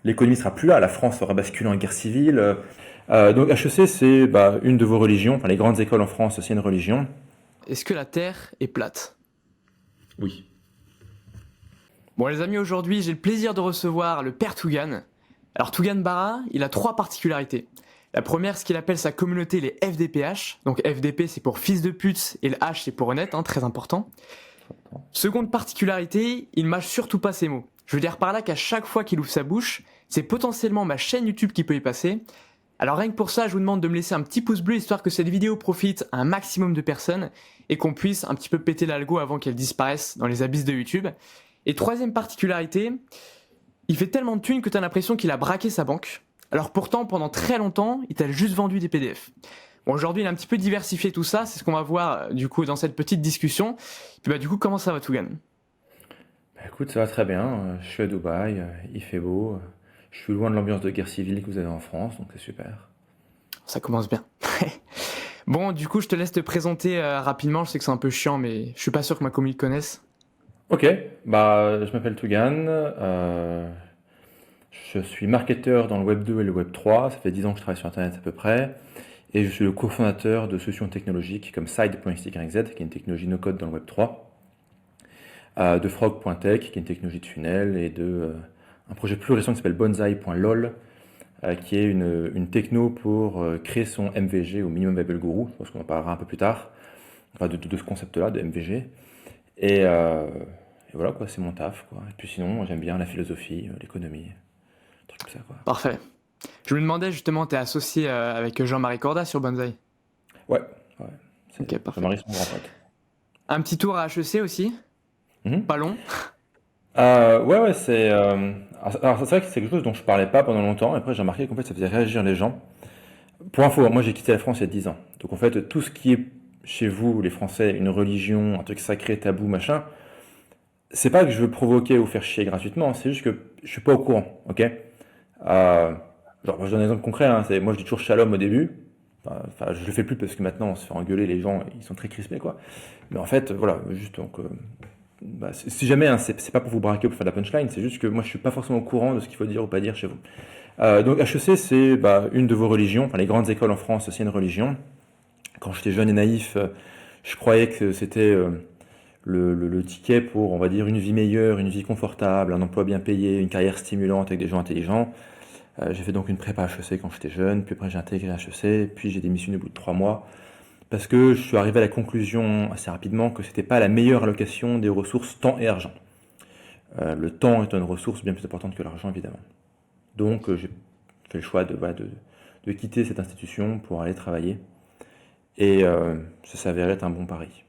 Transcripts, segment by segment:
l'économie sera plus là, la France aura basculé en guerre civile. Donc HEC, c'est une de vos religions, enfin les grandes écoles en France, c'est une religion. Est-ce que la Terre est plate? Oui. Bon les amis, aujourd'hui j'ai le plaisir de recevoir le père Tougan. Alors Tougan Bara, il a 3 particularités. La première, ce qu'il appelle sa communauté les FDPH. Donc FDP c'est pour fils de pute et le H c'est pour honnête, très important. Seconde particularité, il mâche surtout pas ses mots. Je veux dire par là qu'à chaque fois qu'il ouvre sa bouche, c'est potentiellement ma chaîne YouTube qui peut y passer. Alors rien que pour ça, je vous demande de me laisser un petit pouce bleu histoire que cette vidéo profite à un maximum de personnes et qu'on puisse un petit peu péter l'algo avant qu'elle disparaisse dans les abysses de YouTube. Et troisième particularité, il fait tellement de thunes que t'as l'impression qu'il a braqué sa banque. Alors pourtant, pendant très longtemps, il t'a juste vendu des PDF. Bon, aujourd'hui, il a un petit peu diversifié tout ça, c'est ce qu'on va voir du coup dans cette petite discussion. Puis du coup, comment ça va, Tougan? Écoute, ça va très bien. Je suis à Dubaï, il fait beau. Je suis loin de l'ambiance de guerre civile que vous avez en France, donc c'est super. Ça commence bien. Bon, du coup, je te laisse te présenter rapidement. Je sais que c'est un peu chiant, mais je suis pas sûr que ma commu te connaisse. Ok, je m'appelle Tougan. Je suis marketeur dans le Web 2 et le Web 3. Ça fait 10 ans que je travaille sur Internet à peu près. Et je suis le cofondateur de solutions technologiques comme Side.xyz, qui est une technologie no-code dans le Web 3, de Frog.tech, qui est une technologie de funnel, et de un projet plus récent qui s'appelle Bonsai.lol, qui est une techno pour créer son MVG au Minimum Viable Guru. Je pense qu'on en parlera un peu plus tard, enfin de ce concept-là, de MVG. Et voilà, quoi, c'est mon taf, quoi. Et puis sinon, j'aime bien la philosophie, l'économie, des trucs comme ça, quoi. Parfait. Je me demandais justement, t'es associé avec Jean-Marie Corda sur Bonsai? Ouais, ouais. Ok, parfait. Jean-Marie, son grand pote. Un petit tour à HEC aussi? Pas long? Ouais, c'est. Alors, c'est vrai que c'est quelque chose dont je parlais pas pendant longtemps. Et après, j'ai remarqué qu'en fait, ça faisait réagir les gens. Pour info, moi, j'ai quitté la France il y a 10 ans. Donc, en fait, tout ce qui est chez vous, les Français, une religion, un truc sacré, tabou, machin, c'est pas que je veux provoquer ou faire chier gratuitement. C'est juste que je suis pas au courant, ok? Genre, je donne un exemple concret, hein, moi, je dis toujours shalom au début. Enfin, je le fais plus parce que maintenant, on se fait engueuler, les gens, ils sont très crispés, quoi. Mais en fait, voilà, juste donc. Si jamais, hein, c'est pas pour vous braquer ou pour faire de la punchline, c'est juste que moi je suis pas forcément au courant de ce qu'il faut dire ou pas dire chez vous. Donc HEC, c'est une de vos religions, enfin les grandes écoles en France, c'est une religion. Quand j'étais jeune et naïf, je croyais que c'était le ticket pour, on va dire, une vie meilleure, une vie confortable, un emploi bien payé, une carrière stimulante avec des gens intelligents. J'ai fait donc une prépa HEC quand j'étais jeune, puis après j'ai intégré HEC, puis j'ai démissionné au bout de 3 mois. Parce que je suis arrivé à la conclusion assez rapidement que c'était pas la meilleure allocation des ressources temps et argent. Le temps est une ressource bien plus importante que l'argent, évidemment. Donc j'ai fait le choix de quitter cette institution pour aller travailler. Et ça s'avérait être un bon pari.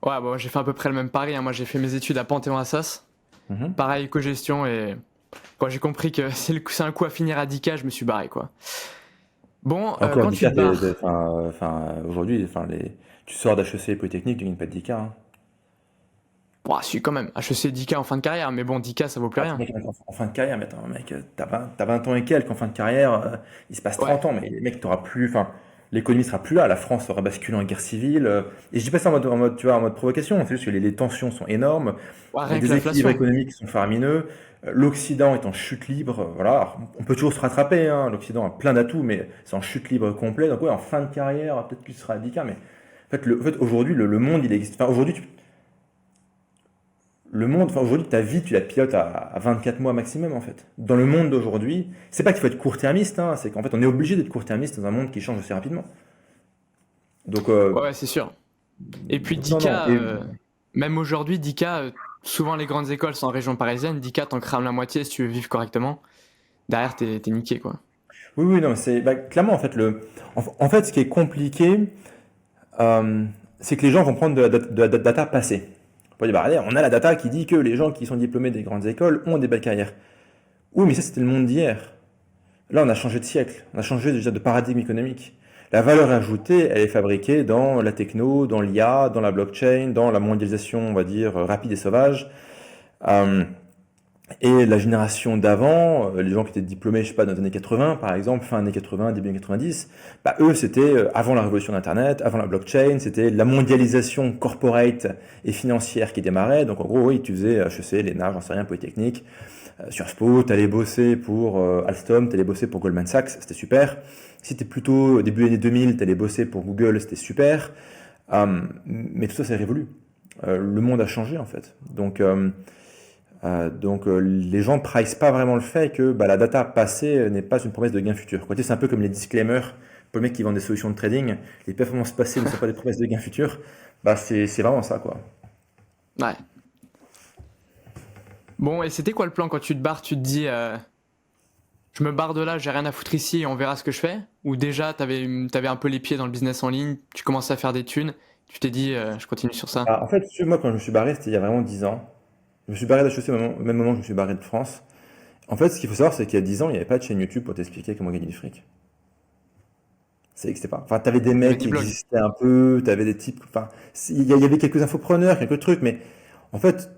Ouais, bon, j'ai fait à peu près le même pari, hein. Moi, j'ai fait mes études à Panthéon-Assas. Mhm. Pareil, co-gestion, et quand j'ai compris que c'est un coup à finir à 10K, je me suis barré, quoi. Bon, Encore quand tu 10K, te barres, aujourd'hui, tu sors d'HEC Polytechnique, tu gagnes pas de 10K. Hein. bon, si, quand même, HEC 10K en fin de carrière, mais bon, 10K, ça vaut plus rien. Mec, en fin de carrière, mais attends, mec, t'as 20 ans et quelques en fin de carrière, il se passe Ouais, 30 ans, mais mec, t'auras plus, enfin, l'économie sera plus là, la France aura basculé en guerre civile, et je dis pas ça tu vois, en mode provocation, c'est juste que les tensions sont énormes, ouais, les rien que déséquilibres l'inflation. économiques sont faramineux, l'Occident est en chute libre, voilà, alors, on peut toujours se rattraper, hein, l'Occident a plein d'atouts, mais c'est en chute libre complet, donc ouais, en fin de carrière, peut-être qu'il sera à 10K, mais en fait aujourd'hui, le monde, il existe, enfin, aujourd'hui, aujourd'hui, ta vie, tu la pilotes à 24 mois maximum, en fait. Dans le monde d'aujourd'hui, c'est pas qu'il faut être court-termiste, hein, c'est qu'en fait, on est obligé d'être court-termiste dans un monde qui change assez rapidement. Donc, Ouais, ouais, c'est sûr. Et puis non, 10K, non. Et, même aujourd'hui, 10K, souvent les grandes écoles sont en région parisienne, 10K, t'en crames la moitié si tu veux vivre correctement. Derrière, t'es niqué, quoi. oui, oui, non, clairement, en fait, en fait, ce qui est compliqué, c'est que les gens vont prendre de la data passée. On peut dire, allez, on a la data qui dit que les gens qui sont diplômés des grandes écoles ont des belles carrières. Oui, mais ça, c'était le monde d'hier. Là, on a changé de siècle, on a changé déjà de paradigme économique. La valeur ajoutée, elle est fabriquée dans la techno, dans l'IA, dans la blockchain, dans la mondialisation, on va dire, rapide et sauvage. Euh, et la génération d'avant, les gens qui étaient diplômés, je sais pas, dans les années 80, par exemple, fin années 80, début années 90, eux, c'était avant la révolution d'Internet, avant la blockchain, c'était la mondialisation corporate et financière qui démarrait. Donc, en gros, oui, tu faisais HEC, l'ENA, j'en sais rien, Polytechnique. Sciences Po, t'allais bosser pour Alstom, t'allais bosser pour Goldman Sachs, c'était super. Si t'es plutôt au début des années 2000, t'allais bosser pour Google, c'était super. Mais tout ça, c'est révolu. Le monde a changé en fait. Donc, les gens ne price pas vraiment le fait que bah, la data passée n'est pas une promesse de gain futur. Quoi. Tu sais, c'est un peu comme les disclaimers pour les mecs qui vendent des solutions de trading. Les performances passées ne sont pas des promesses de gain futur. Bah, c'est vraiment ça, quoi. Ouais. Bon, et c'était quoi le plan quand tu te barres? Tu te dis, je me barre de là, j'ai rien à foutre ici et on verra ce que je fais? Ou déjà, t'avais un peu les pieds dans le business en ligne, tu commences à faire des thunes, tu t'es dit, je continue sur ça? En fait, moi, quand je me suis barré, c'était il y a vraiment 10 ans. Je me suis barré d'HEC au même moment que je me suis barré de France. En fait, ce qu'il faut savoir, c'est qu'il y a 10 ans, il n'y avait pas de chaîne YouTube pour t'expliquer comment gagner du fric. Ça n'existait pas. Enfin, t'avais des Il y avait mecs des qui blogs. existaient un peu, t'avais des types. Enfin, il y avait quelques infopreneurs, quelques trucs, mais en fait,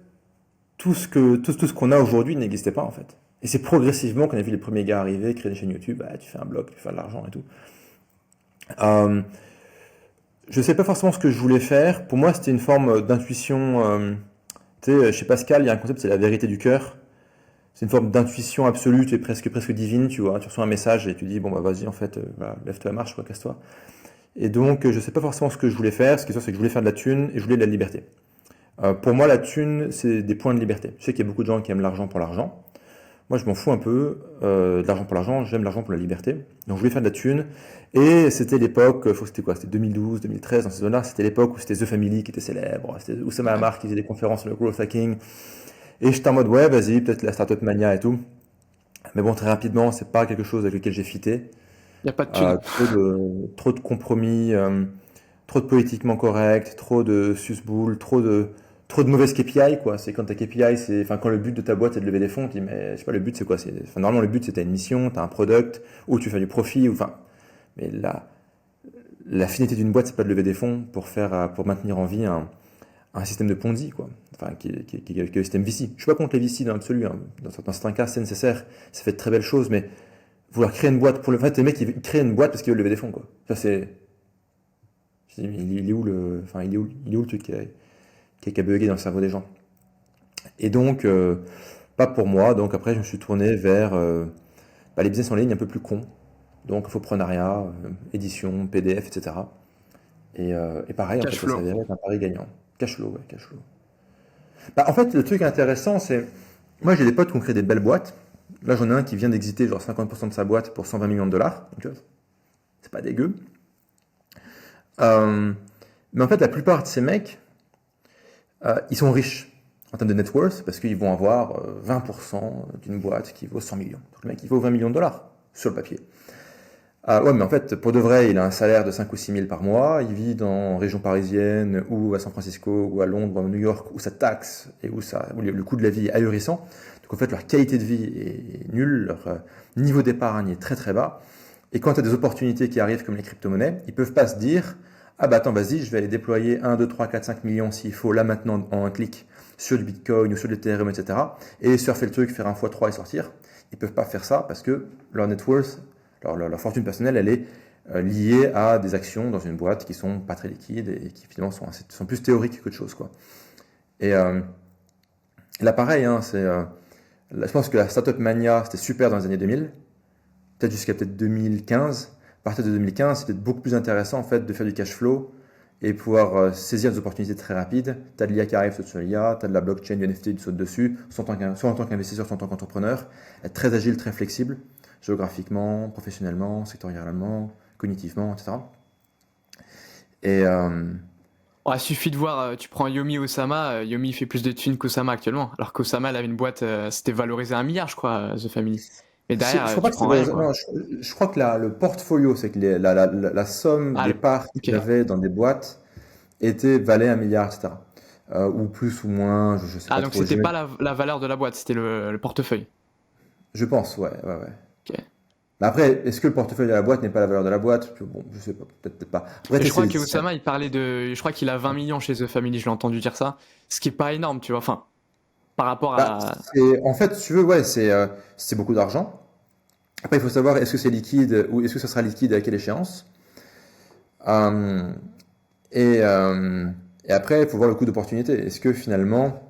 tout ce qu'on a aujourd'hui n'existait pas en fait. Et c'est progressivement qu'on a vu les premiers gars arriver, créer des chaînes YouTube, bah, tu fais un blog, tu fais de l'argent et tout. Euh, je sais pas forcément ce que je voulais faire. Pour moi, c'était une forme d'intuition. Tu sais, chez Pascal, il y a un concept, c'est la vérité du cœur. C'est une forme d'intuition absolue, tu es presque divine, tu vois. Tu reçois un message et tu dis, bon bah vas-y, en fait, voilà, lève-toi et marche, quoi, casse-toi. Et donc, je sais pas forcément ce que je voulais faire. Ce qui est sûr, c'est que je voulais faire de la thune et je voulais de la liberté. Pour moi, la thune, c'est des points de liberté. Je sais qu'il y a beaucoup de gens qui aiment l'argent pour l'argent. Moi, je m'en fous un peu de l'argent pour l'argent. J'aime l'argent pour la liberté. Donc, je voulais faire de la thune. Et c'était l'époque, je crois que c'était quoi? C'était 2012, 2013, dans ces zones-là. C'était l'époque où c'était The Family qui était célèbre. C'était Oussama Ouais. Ammar qui faisait des conférences sur le growth hacking. Et j'étais en mode, ouais, vas-y, peut-être la startup mania et tout. Mais bon, très rapidement, c'est pas quelque chose avec lequel j'ai fité. Il n'y a pas de thunes. Trop de compromis, trop de politiquement correct, trop de susboule, trop de mauvaises KPI, quoi. C'est quand ta KPI, enfin, quand le but de ta boîte c'est de lever des fonds, tu dis, mais je sais pas, le but c'est quoi? Enfin, normalement, le but c'est t'as une mission, t'as un product, ou tu fais du profit, enfin, mais la finalité d'une boîte, c'est pas de lever des fonds pour maintenir en vie un système de Ponzi, quoi. Enfin, qui est le système VC. Je suis pas contre les VC dans l'absolu, hein. Dans certains cas, c'est nécessaire, ça fait de très belles choses, mais vouloir créer une boîte pour le. En fait, les mecs, ils créent une boîte parce qu'ils veulent lever des fonds, quoi. Ça, c'est. Il est où le truc qui a bugué dans le cerveau des gens? Et donc, pas pour moi. Donc après, je me suis tourné vers les business en ligne un peu plus cons. Donc, infoprenariat, édition, PDF, etc. Et pareil, en fait, Cash ça s'est flow. avéré être un pari gagnant. Cash flow, ouais, cash flow. Bah, en fait, le truc intéressant, c'est. Moi, j'ai des potes qui ont créé des belles boîtes. Là, j'en ai un qui vient d'exiter genre 50% de sa boîte pour 120 millions de dollars. Donc, c'est pas dégueu. Euh, mais en fait, la plupart de ces mecs, ils sont riches en termes de net worth parce qu'ils vont avoir 20% d'une boîte qui vaut 100 millions. Donc le mec, il vaut 20 millions de dollars sur le papier. Ouais, mais en fait, pour de vrai, il a un salaire de 5 ou 6 000 par mois, il vit dans région parisienne ou à San Francisco ou à Londres ou à New York où ça taxe et où le coût de la vie est ahurissant. Donc en fait, leur qualité de vie est nulle, leur niveau d'épargne est très très bas. Et quand tu as des opportunités qui arrivent comme les crypto-monnaies, ils peuvent pas se dire, ah bah attends, vas-y, je vais aller déployer 1, 2, 3, 4, 5 millions s'il faut, là maintenant, en un clic, sur du Bitcoin ou sur de l'Ethereum, etc. Et surfer le truc, faire un x3 et sortir. Ils peuvent pas faire ça parce que leur net worth, leur fortune personnelle, elle est liée à des actions dans une boîte qui sont pas très liquides et qui finalement sont plus théoriques que de choses, quoi. Et là, pareil, hein, là, je pense que la startup mania, c'était super dans les années 2000, peut-être jusqu'à peut-être 2015. À partir de 2015, c'était beaucoup plus intéressant en fait de faire du cash flow et pouvoir saisir des opportunités très rapides. Tu as de l'IA qui arrive, saute sur l'IA, tu as de la blockchain, du NFT, tu sautes dessus, soit en tant qu'investisseur, soit en tant qu'entrepreneur. Être très agile, très flexible, géographiquement, professionnellement, sectoriellement, cognitivement, etc. Et Il suffit de voir, tu prends Yomi Osama, Yomi fait plus de thunes qu'Osama actuellement. Alors qu'Osama, elle avait une boîte, c'était valorisé 1 milliard, je crois, The Family. Mais derrière, je crois pas tu que c'est prends rien, quoi. non, je crois que le portfolio, c'est que la somme Ah, des parts ok. qu'il avait dans des boîtes valait 1 milliard, etc. Ou plus ou moins, je sais Ah, pas donc trop. c'était pas la valeur de la boîte, c'était le portefeuille. Je pense, ouais, ouais, ouais. Ok. Mais après, est-ce que le portefeuille de la boîte n'est pas la valeur de la boîte? Bon, je sais pas, peut-être pas. Après, Mais je crois c'est que Osama, il parlait de. Je crois qu'il a 20 millions chez The Family, je l'ai entendu dire ça. Ce qui est pas énorme, tu vois. Enfin, par rapport à. en fait, si tu veux, ouais, c'est beaucoup d'argent. Après, il faut savoir, est-ce que c'est liquide ou est-ce que ça sera liquide à quelle échéance? Euh, et, euh, et après, il faut voir le coût d'opportunité. Est-ce que finalement,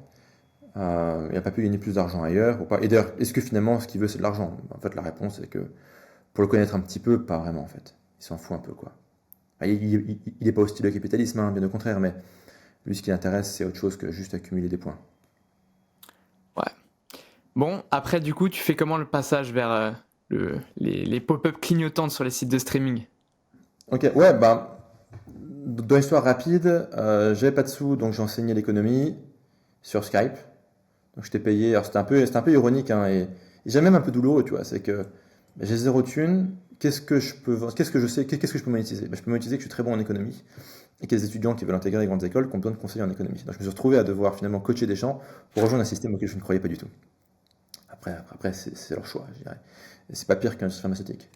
Il n'a pas pu gagner plus d'argent ailleurs ou pas. Et d'ailleurs, est-ce que finalement, ce qu'il veut, c'est de l'argent? En fait, la réponse est que pour le connaître un petit peu, pas vraiment en fait. Il s'en fout un peu, quoi. Il n'est pas hostile au capitalisme, hein, bien au contraire, mais lui, ce qui l'intéresse, c'est autre chose que juste accumuler des points. Ouais. Bon, après, du coup, tu fais comment le passage vers les pop-up clignotantes sur les sites de streaming? Ok, ouais, bah, dans l'histoire rapide, j'avais pas de sous, donc j'ai enseigné l'économie sur Skype. Donc je t'ai payé, alors c'était un peu ironique, hein, et j'ai même un peu douloureux, tu vois, c'est que bah, j'ai zéro thune, qu'est-ce que je sais, qu'est-ce que je peux monétiser? Bah, je peux monétiser que je suis très bon en économie, et qu'il y a des étudiants qui veulent intégrer les grandes écoles qui ont besoin de conseils en économie. Donc je me suis retrouvé à devoir finalement coacher des gens pour rejoindre un système auquel je ne croyais pas du tout. Après c'est leur choix, je dirais. Et c'est pas pire qu'un pharmaceutique.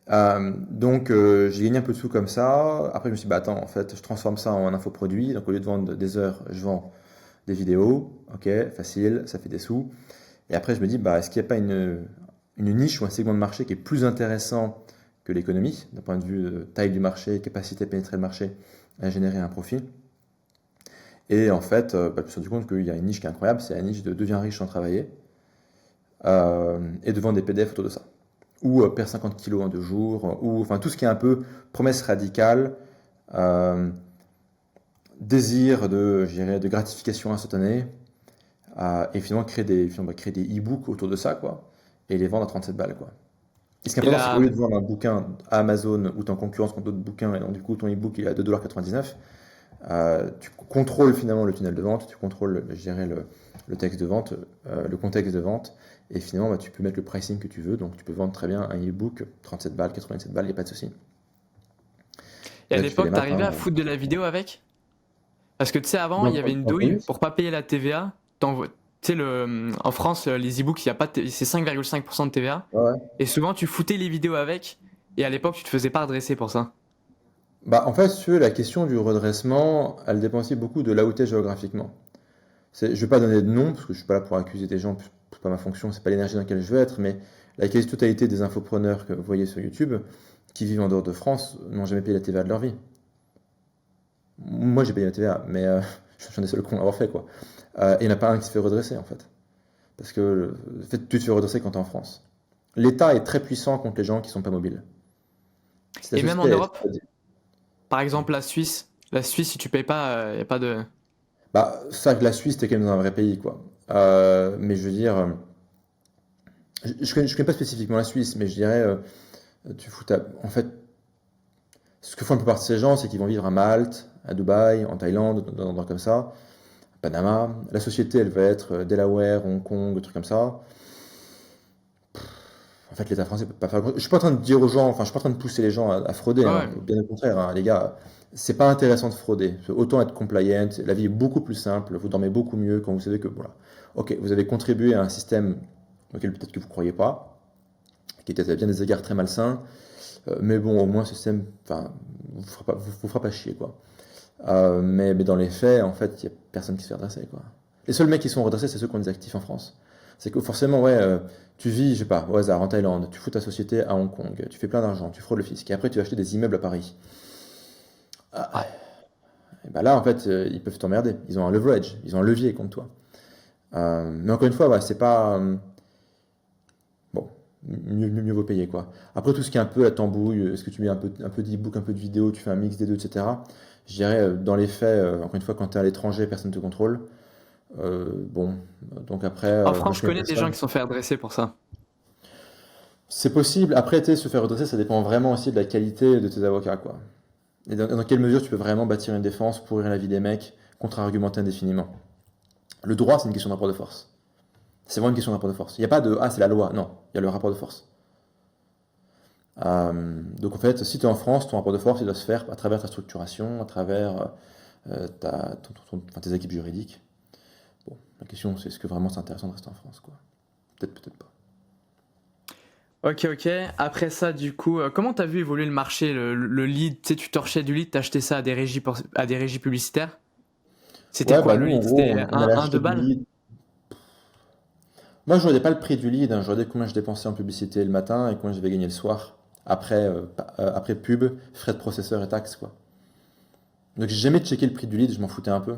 J'ai gagné un peu de sous comme ça. Après, je me suis dit, bah attends, en fait, je transforme ça en infoproduit. Donc, au lieu de vendre des heures, je vends des vidéos. Ok, facile, ça fait des sous. Et après, je me dis, bah, est-ce qu'il n'y a pas une niche ou un segment de marché qui est plus intéressant que l'économie, d'un point de vue de taille du marché, capacité à pénétrer le marché, à générer un profit? Et en fait, je me suis rendu compte qu'il y a une niche qui est incroyable, c'est la niche de deviens riche sans travailler, et de vendre des PDF autour de ça. Ou perd 50 kilos en 2 jours, ou enfin tout ce qui est un peu promesse radicale, euh, désir je dirais, de gratification instantanée, et finalement créer des e-books autour de ça, quoi, et les vendre à 37 balles, quoi. Et ce qui est Et important, c'est qu'au là, lieu de vendre un bouquin à Amazon où tu es en concurrence contre d'autres bouquins, et donc du coup ton e-book il est à 2,99 $, tu contrôles finalement le tunnel de vente, tu contrôles, je dirais, le texte de vente, le contexte de vente, et finalement bah, tu peux mettre le pricing que tu veux, donc tu peux vendre très bien un e-book 37 balles, 87 balles, il n'y a pas de souci. et Et à là tu fais les l'époque, maths, t'arrivais hein. à foutre de la vidéo avec? Parce que tu sais, avant, il y avait une En douille bonus. pour pas payer la TVA. Tu sais, en France, les e-books, il y a pas c'est 5,5% de TVA. Ouais, ouais. Et souvent, tu foutais les vidéos avec. Et à l'époque, tu te faisais pas redresser pour ça. Bah, en fait, si tu veux, la question du redressement, elle dépend aussi beaucoup de là où tu es géographiquement. Je ne vais pas donner de nom, parce que je suis pas là pour accuser des gens, c'est pas ma fonction, c'est pas l'énergie dans laquelle je veux être, mais la quasi-totalité des infopreneurs que vous voyez sur YouTube, qui vivent en dehors de France, n'ont jamais payé la TVA de leur vie. Moi, j'ai payé la TVA, mais je suis un des seuls cons à l'avoir fait, quoi. Et il n'y en a pas un qui se fait redresser, en fait. Parce que en fait, tu te fais redresser quand tu es en France. L'État est très puissant contre les gens qui sont pas mobiles. Si ta Et même en société Europe, par exemple, la Suisse. La Suisse, si tu payes pas, il y a pas de. bah, ça, que la Suisse, t'es quand même dans un vrai pays, quoi. Mais je veux dire, je connais pas spécifiquement la Suisse, mais je dirais, en fait, ce que font un peu partie de ces gens, c'est qu'ils vont vivre à Malte, à Dubaï, en Thaïlande, dans des endroits comme ça, à Panama. La société, elle va être Delaware, Hong Kong, des trucs comme ça. En fait, l'État français peut pas faire grand-chose. Je suis pas en train de dire aux gens, enfin, je suis pas en train de pousser les gens à frauder, Ouais, hein. ouais. Bien au contraire, hein, les gars, c'est pas intéressant de frauder. Autant être compliant, la vie est beaucoup plus simple, vous dormez beaucoup mieux quand vous savez que, voilà, ok, vous avez contribué à un système auquel peut-être que vous croyez pas, qui était à bien des égards très malsain, mais bon, au moins, ce système, enfin, vous fera pas chier, quoi. Mais dans les faits, en fait, il n'y a personne qui se fait redresser, quoi. Les seuls mecs qui sont redressés, c'est ceux qui ont des actifs en France. C'est que forcément, ouais, tu vis, je sais pas, au hasard, en Thaïlande, tu fous ta société à Hong Kong, tu fais plein d'argent, tu fraudes le fisc, et après tu vas acheter des immeubles à Paris. Ah, Ouais. et ben là, en fait, ils peuvent t'emmerder. Ils ont un leverage, ils ont un levier contre toi. Mais encore une fois, ouais, c'est pas. Bon, mieux vaut payer, quoi. Après, tout ce qui est un peu la tambouille, est-ce que tu mets un peu d'e-book, un peu de vidéo, tu fais un mix des deux, etc. Je dirais, dans les faits, encore une fois, quand tu es à l'étranger, personne ne te contrôle. Bon, donc après, En moi France, je je connais connais des gens personne. qui sont fait redresser pour ça. C'est possible. Après, tu sais, se faire redresser, ça dépend vraiment aussi de la qualité de tes avocats, quoi. Et dans quelle mesure tu peux vraiment bâtir une défense, pourrir la vie des mecs, contre-argumenter indéfiniment. Le droit, c'est une question de rapport de force. C'est vraiment une question de rapport de force. Il n'y a pas de ah, c'est la loi. Non, il y a le rapport de force. Donc en fait, si tu es en France, ton rapport de force, il doit se faire à travers ta structuration, à travers enfin, tes équipes juridiques. Bon, la question, c'est est-ce que vraiment c'est intéressant de rester en France, quoi. Peut-être, peut-être pas. Ok, ok. Après ça, du coup, comment t'as vu évoluer le marché, le lead? Tu sais, tu torchais du lead, t'achetais ça à des régies, à des régies publicitaires. C'était Ouais, quoi bah le nous, en lead? gros, C'était on allait un acheter 2 du balles? lead. Moi, je regardais pas le prix du lead, hein. Je regardais combien je dépensais en publicité le matin et combien j'avais gagné le soir. Après pub, frais de processeur et taxes, quoi. Donc, j'ai jamais checké le prix du lead, je m'en foutais un peu.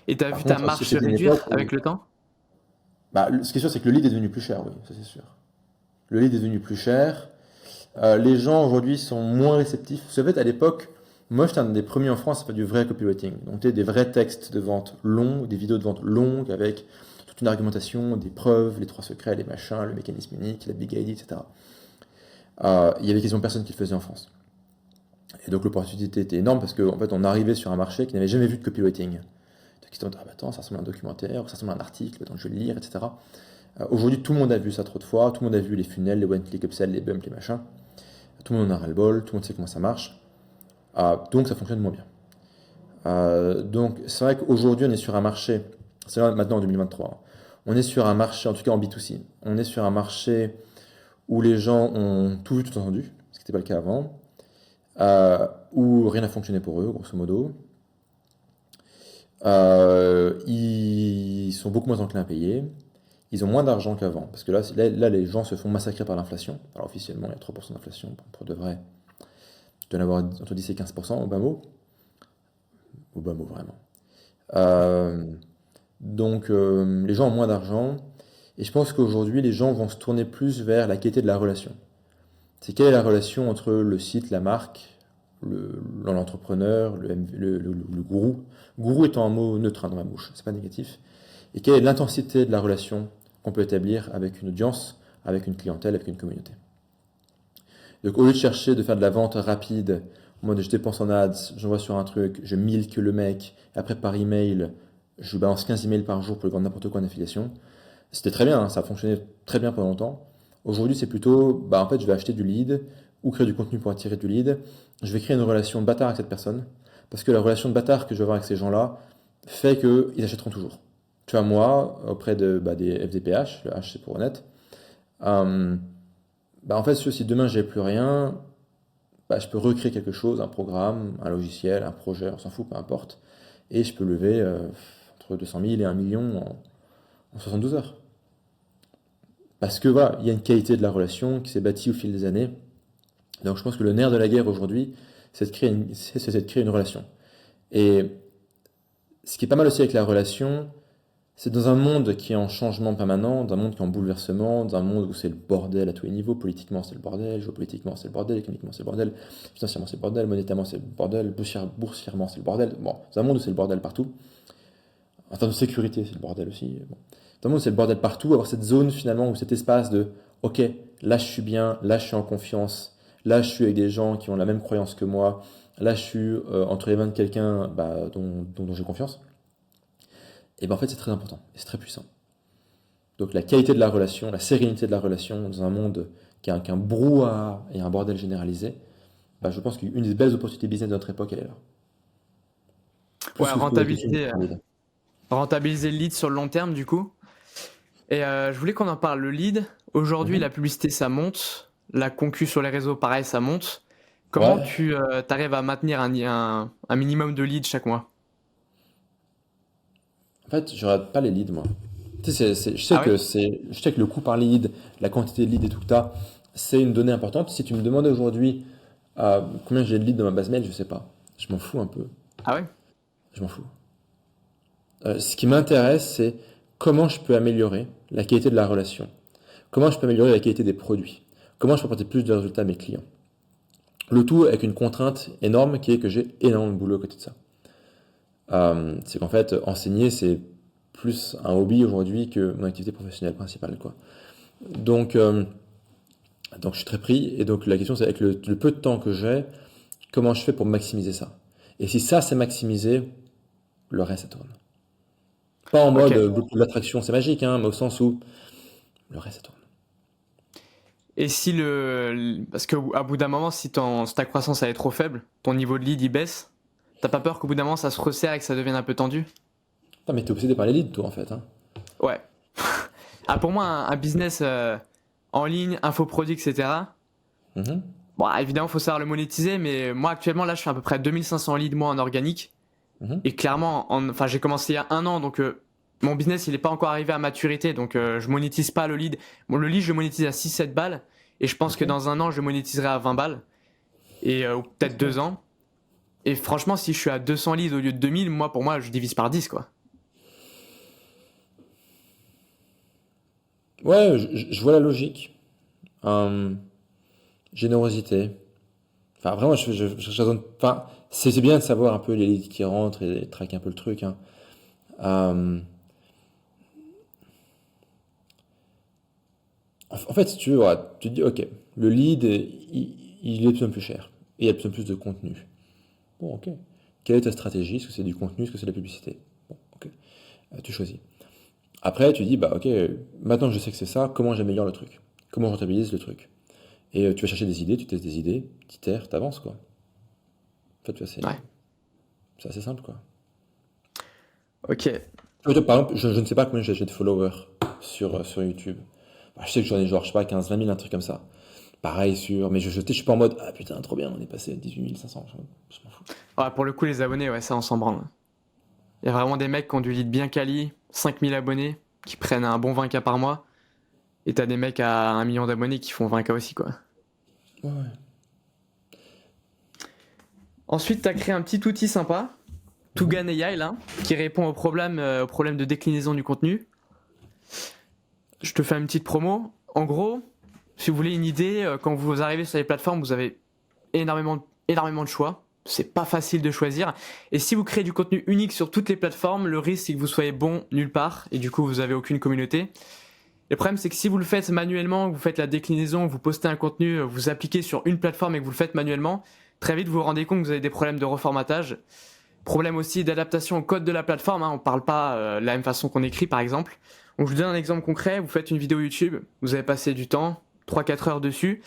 Et t'as Par vu ta contre, marge se c'était une réduire époque avec où, le temps? ce qui est sûr, c'est que le lead est devenu plus cher, oui, ça c'est sûr. Le lead est devenu plus cher. Les gens aujourd'hui sont moins réceptifs. Vous savez, à l'époque, moi j'étais un des premiers en France à faire du vrai copywriting. Donc des vrais textes de vente longs, des vidéos de vente longues avec toute une argumentation, des preuves, les trois secrets, les machins, le mécanisme unique, la big idea, etc. Il y avait quasiment personne qui le faisait en France. Et donc l'opportunité était énorme parce qu'en fait on arrivait sur un marché qui n'avait jamais vu de copywriting. Donc ils se disaient, ah bah attends, ça ressemble à un documentaire, ça ressemble à un article, donc je vais le lire, etc. Aujourd'hui tout le monde a vu ça trop de fois, tout le monde a vu les funnels, les one-click upsell, les bumps, les machins. Tout le monde en a ras-le-bol, tout le monde sait comment ça marche. Donc ça fonctionne moins bien. Donc c'est vrai qu'aujourd'hui on est sur un marché, c'est vrai maintenant en 2023, on est sur un marché, en tout cas en B2C, on est sur un marché où les gens ont tout vu, tout entendu, ce qui n'était pas le cas avant, où rien n'a fonctionné pour eux, grosso modo. Ils sont beaucoup moins enclins à payer, ils ont moins d'argent qu'avant, parce que là, les gens se font massacrer par l'inflation. Alors officiellement il y a 3% d'inflation, pour de vrai, il doit y en avoir entre 10 et 15% au bas mot vraiment. Euh, donc les gens ont moins d'argent, et je pense qu'aujourd'hui les gens vont se tourner plus vers la qualité de la relation. C'est quelle est la relation entre le site, la marque, l'entrepreneur, le gourou. Gourou étant un mot neutre dans ma bouche, c'est pas négatif. Et quelle est l'intensité de la relation qu'on peut établir avec une audience, avec une clientèle, avec une communauté. Donc au lieu de chercher de faire de la vente rapide, en mode je dépense en ads, j'envoie sur un truc, je milk le mec, et après par email, je lui balance 15 emails par jour pour lui vendre n'importe quoi en affiliation. C'était très bien, hein, ça a fonctionné très bien pendant longtemps. Aujourd'hui, c'est plutôt, en fait, je vais acheter du lead ou créer du contenu pour attirer du lead. Je vais créer une relation de bâtard avec cette personne parce que la relation de bâtard que je vais avoir avec ces gens-là fait qu'ils achèteront toujours. Tu vois, moi, auprès des FDPH, le H c'est pour honnête, euh, en fait, si demain j'ai plus rien, je peux recréer quelque chose, un programme, un logiciel, un projet, on s'en fout, peu importe, et je peux lever entre 200 000 et 1 million en 72 heures. Parce que voilà, il y a une qualité de la relation qui s'est bâtie au fil des années. Donc je pense que le nerf de la guerre aujourd'hui, c'est de créer une relation. Et ce qui est pas mal aussi avec la relation, c'est dans un monde qui est en changement permanent, dans un monde qui est en bouleversement, dans un monde où c'est le bordel à tous les niveaux, politiquement c'est le bordel, géopolitiquement c'est le bordel, économiquement c'est le bordel, financièrement c'est le bordel, monétairement c'est le bordel, boursièrement c'est le bordel. Bon, dans un monde où c'est le bordel partout. En termes de sécurité, c'est le bordel aussi. Bon. Dans le monde, c'est le bordel partout. Avoir cette zone finalement, ou cet espace de ok, là je suis bien, là je suis en confiance, là je suis avec des gens qui ont la même croyance que moi, là je suis entre les mains de quelqu'un dont j'ai confiance. Et en fait, c'est très important et c'est très puissant. Donc la qualité de la relation, la sérénité de la relation dans un monde qui a un brouhaha et un bordel généralisé, je pense qu'une des belles opportunités business de notre époque, elle est là. Plus Ouais, que de se poser la question de trouver. rentabiliser le lead sur le long terme du coup. Et je voulais qu'on en parle. Le lead, aujourd'hui, la publicité, ça monte. La concu sur les réseaux, pareil, ça monte. Comment Ouais, tu arrives à maintenir un minimum de leads chaque mois? en fait, je regarde pas les leads, moi. Tu sais, Ah ouais? je sais que le coût par lead, la quantité de leads et tout que t'as, c'est une donnée importante. Si tu me demandais aujourd'hui combien j'ai de leads dans ma base mail, je sais pas. Je m'en fous un peu. Ah ouais? Je m'en fous. Ce qui m'intéresse, c'est comment je peux améliorer la qualité de la relation. Comment je peux améliorer la qualité des produits. Comment je peux apporter plus de résultats à mes clients. Le tout avec une contrainte énorme qui est que j'ai énormément de boulot à côté de ça. C'est qu'en fait, enseigner, c'est plus un hobby aujourd'hui que mon activité professionnelle principale, quoi. Donc, euh, donc je suis très pris, et donc la question c'est avec le peu de temps que j'ai, comment je fais pour maximiser ça? Et si ça c'est maximisé, le reste ça tourne. Pas en Ok. mode l'attraction c'est magique, hein, mais au sens où le reste ça tourne. Et si parce qu'à bout d'un moment, si ta croissance elle est trop faible, ton niveau de lead il baisse, t'as pas peur qu'au bout d'un moment ça se resserre et que ça devienne un peu tendu? Putain, mais t'es obsédé par les leads, toi, en fait, hein. Ouais. Ah, pour moi, un business en ligne, infoproduit, etc. Mhm, Bon, évidemment, faut savoir le monétiser, mais moi actuellement, là, je fais à peu près 2500 leads moi en organique. mhm. Et clairement, enfin, j'ai commencé il y a un an, donc mon business, il n'est pas encore arrivé à maturité, donc je monétise pas le lead. Bon, le lead, je le monétise à 6-7 balles, et je pense Ok, que dans un an, je le monétiserai à 20 balles, ou peut-être c'est bien. 2 ans. Et franchement, si je suis à 200 leads au lieu de 2000, moi, pour moi, je divise par 10, quoi. Ouais, je vois la logique. Hum, générosité. Enfin, vraiment, enfin, c'est bien de savoir un peu les leads qui rentrent et de traquer un peu le truc, hein. Hum, en fait, si tu veux, voilà, tu te dis, ok, le lead, il est de plus en plus cher. Et il y a de plus en plus de contenu. Bon, ok. Quelle est ta stratégie? Est-ce que c'est du contenu? Est-ce que c'est de la publicité? Bon, ok. Tu choisis. Après, tu dis, bah ok, maintenant que je sais que c'est ça, comment j'améliore le truc? Comment je rentabilise le truc? Et tu vas chercher des idées, tu testes des idées, tu itères, t'avances, quoi. En fait, tu vois, Ouais. c'est assez simple, quoi. Ok. Par exemple, je ne sais pas combien j'ai de followers sur YouTube. Bah, je sais que j'en ai genre, je sais pas, 15, 20 000, un truc comme ça. Pareil sur. Mais je suis pas en mode, ah putain, trop bien, on est passé à 18 500. Je m'en fous. Ouais, pour le coup, les abonnés, ouais, ça, on s'en branle. Il y a vraiment des mecs qui ont du lead bien quali, 5000 abonnés, qui prennent un bon 20K par mois. Et t'as des mecs à 1 million d'abonnés qui font 20K aussi, quoi. Ouais, ouais. Ensuite, t'as créé un petit outil sympa, Tugan AI, là, qui répond au problème de déclinaison du contenu. Je te fais une petite promo. En gros, si vous voulez une idée, quand vous arrivez sur les plateformes, vous avez énormément de choix. C'est pas facile de choisir. Et si vous créez du contenu unique sur toutes les plateformes, le risque c'est que vous soyez bon nulle part et du coup vous avez aucune communauté. Le problème c'est que si vous le faites manuellement, vous faites la déclinaison, vous postez un contenu, vous appliquez sur une plateforme et que vous le faites manuellement, très vite vous vous rendez compte que vous avez des problèmes de reformatage. Problème aussi d'adaptation au code de la plateforme, hein. On parle pas de la même façon qu'on écrit par exemple. Donc je vous donne un exemple concret, vous faites une vidéo YouTube, vous avez passé du temps, 3-4 heures dessus.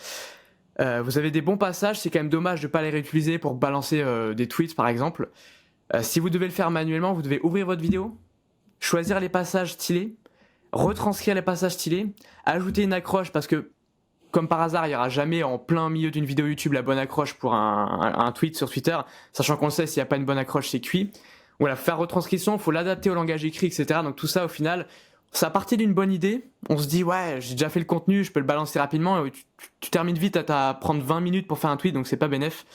Vous avez des bons passages, c'est quand même dommage de ne pas les réutiliser pour balancer des tweets par exemple. Si vous devez le faire manuellement, vous devez ouvrir votre vidéo, choisir les passages stylés, retranscrire les passages stylés, ajouter une accroche parce que comme par hasard, il n'y aura jamais en plein milieu d'une vidéo YouTube la bonne accroche pour un tweet sur Twitter, sachant qu'on le sait, s'il n'y a pas une bonne accroche, c'est cuit. Voilà, faire retranscription, il faut l'adapter au langage écrit, etc. Donc tout ça, au final, ça partit d'une bonne idée. On se dit, ouais, j'ai déjà fait le contenu, je peux le balancer rapidement. Et tu termines vite à prendre 20 minutes pour faire un tweet, donc c'est pas bénef.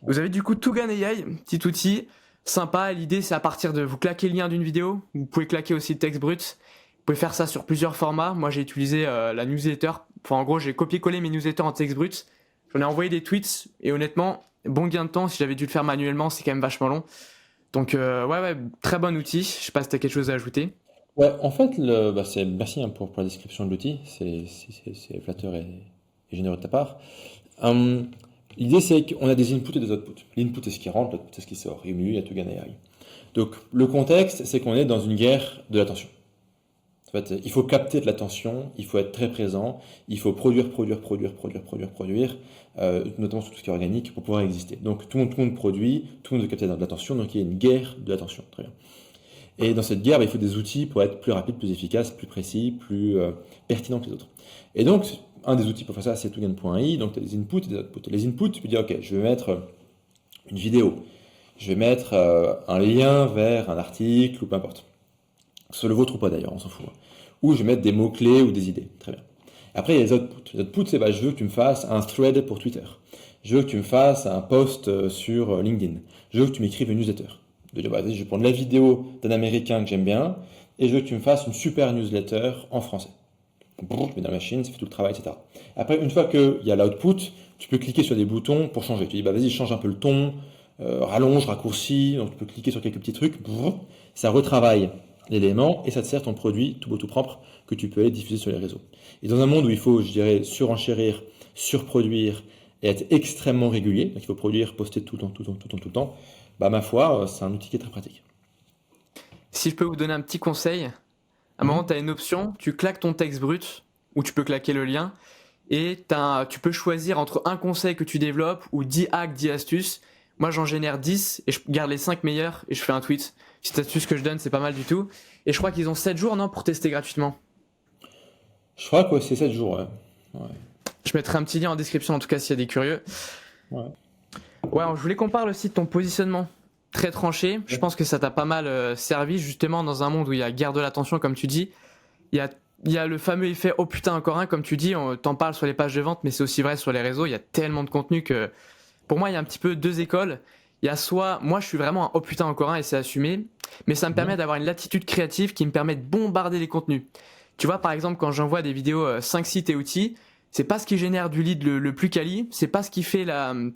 Vous avez du coup Tugan AI, petit outil sympa. L'idée, c'est à partir de vous claquer le lien d'une vidéo. Vous pouvez claquer aussi le texte brut. Vous pouvez faire ça sur plusieurs formats. Moi, j'ai utilisé la newsletter. Enfin, en gros, j'ai copié-collé mes newsletters en texte brut. J'en ai envoyé des tweets. Et honnêtement, bon gain de temps. Si j'avais dû le faire manuellement, c'est quand même vachement long. Donc, ouais, très bon outil. Je sais pas si tu as quelque chose à ajouter. Ouais, en fait, merci hein, pour la description de l'outil. C'est flatteur et généreux de ta part. Hum, L'idée, c'est qu'on a des inputs et des outputs. L'input, c'est ce qui rentre, l'output, c'est ce qui sort. Et au milieu, il y a Tugan AI. Donc, le contexte, c'est qu'on est dans une guerre de l'attention. En fait, il faut capter de l'attention, il faut être très présent, il faut produire, notamment sur tout ce qui est organique, pour pouvoir exister. Donc tout le monde produit, tout le monde veut capter de l'attention, donc il y a une guerre de l'attention. Très bien. Et dans cette guerre, il faut des outils pour être plus rapide, plus efficace, plus précis, plus pertinent que les autres. Et donc, un des outils pour faire ça, c'est Tugan.ai, donc tu as des inputs et des outputs. Les inputs, tu peux dire, ok, je vais mettre une vidéo, je vais mettre un lien vers un article ou peu importe. Que ce soit le vôtre ou pas d'ailleurs, on s'en fout. Ou je vais mettre des mots-clés ou des idées. Très bien. Après, il y a les outputs. Les outputs, c'est je veux que tu me fasses un thread pour Twitter. Je veux que tu me fasses un post sur LinkedIn. Je veux que tu m'écrives une newsletter. De dire, je vais prendre la vidéo d'un Américain que j'aime bien et je veux que tu me fasses une super newsletter en français. Je mets dans la machine, ça fait tout le travail, etc. Après, une fois qu'il y a l'output, tu peux cliquer sur des boutons pour changer. Tu dis, vas-y, change un peu le ton, rallonge, raccourcis. Donc, tu peux cliquer sur quelques petits trucs. Ça retravaille l'élément et ça te sert ton produit tout beau tout propre que tu peux aller diffuser sur les réseaux. Et dans un monde où il faut, je dirais, surenchérir, surproduire et être extrêmement régulier, donc il faut produire, poster tout le temps, bah ma foi, c'est un outil qui est très pratique. Si je peux vous donner un petit conseil, à un moment, tu as une option, tu claques ton texte brut, ou tu peux claquer le lien, et tu peux choisir entre un conseil que tu développes ou 10 hacks, 10 astuces. Moi, j'en génère 10 et je garde les 5 meilleurs et je fais un tweet. Cette astuce que je donne, c'est pas mal du tout. Et je crois qu'ils ont 7 jours, non, pour tester gratuitement. Je crois que c'est 7 jours, ouais. Je mettrai un petit lien en description, en tout cas, s'il y a des curieux. Ouais, alors, je voulais qu'on parle aussi de ton positionnement très tranché. Je pense que ça t'a pas mal servi, justement, dans un monde où il y a guerre de l'attention, comme tu dis. Il y a le fameux effet oh putain encore un, comme tu dis, on t'en parle sur les pages de vente, mais c'est aussi vrai sur les réseaux. Il y a tellement de contenu que pour moi il y a un petit peu deux écoles. Il y a soit, moi je suis vraiment un oh putain encore un et c'est assumé, mais ça me permet Mhm. d'avoir une latitude créative qui me permet de bombarder les contenus. Tu vois, par exemple, quand j'envoie des vidéos 5 sites et outils, c'est pas ce qui génère du lead le plus quali, c'est pas ce qui fait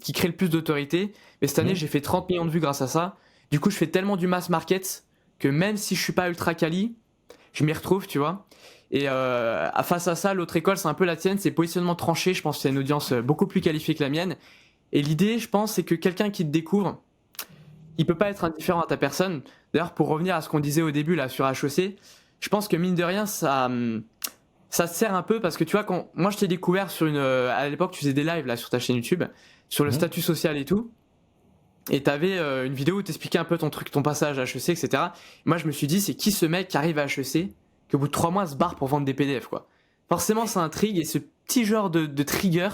qui crée le plus d'autorité, mais cette année Mhm. j'ai fait 30 millions de vues grâce à ça. Du coup, je fais tellement du mass market que même si je suis pas ultra quali, je m'y retrouve, tu vois. Et face à ça, l'autre école, c'est un peu la tienne, c'est positionnement tranché. Je pense que c'est une audience beaucoup plus qualifiée que la mienne. Et l'idée, je pense, c'est que quelqu'un qui te découvre, il peut pas être indifférent à ta personne. D'ailleurs, pour revenir à ce qu'on disait au début là sur HEC, je pense que mine de rien, ça te sert un peu parce que tu vois, quand moi je t'ai découvert sur à l'époque, tu faisais des lives là sur ta chaîne YouTube, sur le Mhm. statut social et tout. Et t'avais une vidéo où t'expliquais un peu ton truc, ton passage à HEC, etc. Moi, je me suis dit, c'est qui ce mec qui arrive à HEC, qu'au bout de 3 mois se barre pour vendre des PDF, quoi. Forcément, ça intrigue et ce petit genre de trigger,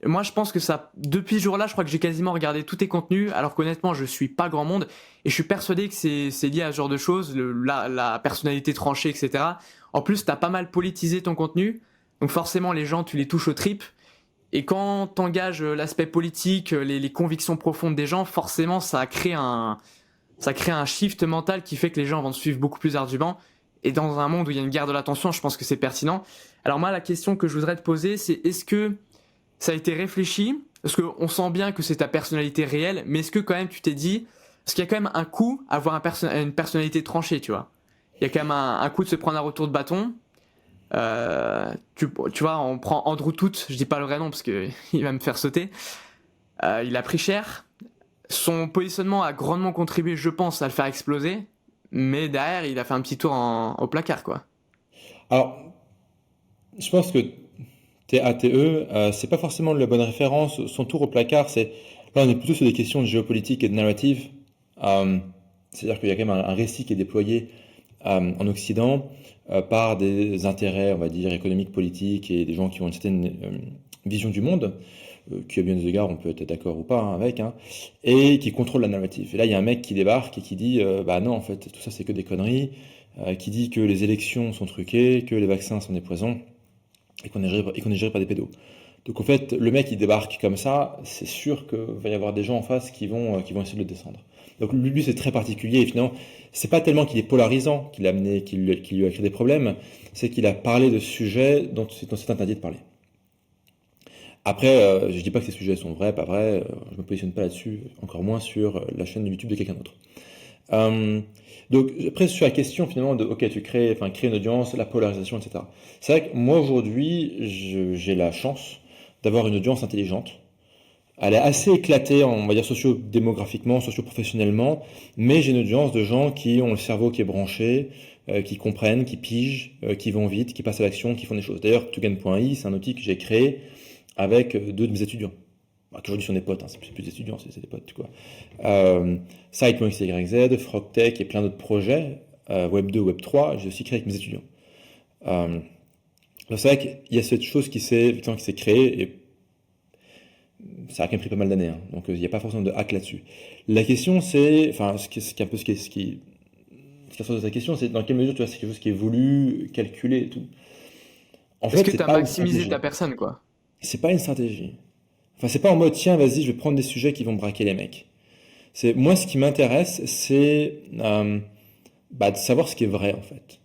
moi, je pense que ça, depuis ce jour-là, je crois que j'ai quasiment regardé tous tes contenus, alors qu'honnêtement, je suis pas grand monde et je suis persuadé que c'est lié à ce genre de choses, la personnalité tranchée, etc. En plus, t'as pas mal politisé ton contenu, donc forcément, les gens, tu les touches aux tripes. Et quand t'engages l'aspect politique, les convictions profondes des gens, forcément, ça crée un shift mental qui fait que les gens vont te suivre beaucoup plus ardument. Et dans un monde où il y a une guerre de l'attention, je pense que c'est pertinent. Alors moi, la question que je voudrais te poser, c'est est-ce que ça a été réfléchi? Parce qu'on sent bien que c'est ta personnalité réelle, mais est-ce que quand même tu t'es dit, parce qu'il y a quand même un coût à avoir une personnalité tranchée, tu vois. Il y a quand même un coup de se prendre un retour de bâton. Tu vois, on prend Andrew Tate, je dis pas le vrai nom parce que il va me faire sauter. Il a pris cher. Son positionnement a grandement contribué, je pense, à le faire exploser. Mais derrière, il a fait un petit tour au placard, quoi. Alors, je pense que TATE, c'est pas forcément la bonne référence. Son tour au placard, là, on est plutôt sur des questions de géopolitique et de narrative. Euh, C'est-à-dire qu'il y a quand même un récit qui est déployé en Occident par des intérêts, on va dire, économiques, politiques et des gens qui ont une certaine vision du monde, qui à bien des égards, on peut être d'accord ou pas avec, hein, et qui contrôle la narrative. Et là, il y a un mec qui débarque et qui dit, bah non, en fait, tout ça, c'est que des conneries, qui dit que les élections sont truquées, que les vaccins sont des poisons et qu'on est géré par des pédos. Donc en fait, le mec il débarque comme ça, c'est sûr qu'il va y avoir des gens en face qui vont essayer de le descendre. Donc lui c'est très particulier et finalement, c'est pas tellement qu'il est polarisant qu'il a amené, qu'il lui a créé des problèmes, c'est qu'il a parlé de sujets dont c'est interdit de parler. Après, je dis pas que ces sujets sont vrais, pas vrais, je me positionne pas là-dessus, encore moins sur la chaîne YouTube de quelqu'un d'autre. Euh, donc après sur la question finalement de ok tu crées, enfin créer une audience, la polarisation, etc. C'est vrai que moi aujourd'hui j'ai la chance d'avoir une audience intelligente. Elle est assez éclatée, on va dire socio-démographiquement, socio-professionnellement, mais j'ai une audience de gens qui ont le cerveau qui est branché, qui comprennent, qui pigent, qui vont vite, qui passent à l'action, qui font des choses. D'ailleurs, Tugan.i, c'est un outil que j'ai créé avec deux de mes étudiants. Bah, qu'aujourd'hui sont des potes, hein, c'est plus des étudiants, c'est des potes, quoi. Euh, Site.xyz, Frogtech et plein d'autres projets, Web 2, Web 3, j'ai aussi créé avec mes étudiants. Euh, donc c'est vrai qu'il y a cette chose effectivement, qui s'est créée et ça a quand même pris pas mal d'années, hein, donc il n'y a pas forcément de hack là-dessus. La question c'est, enfin, ce qui est un peu ce qui ressort de ta question, c'est dans quelle mesure tu vois, c'est quelque chose qui est voulu, calculé et tout. En Est-ce fait, que c'est tu as pas une maximisé ta stratégie. personne, quoi? C'est pas une stratégie. Enfin, c'est pas en mode tiens, vas-y, je vais prendre des sujets qui vont braquer les mecs. C'est moi, ce qui m'intéresse, c'est de savoir ce qui est vrai en fait.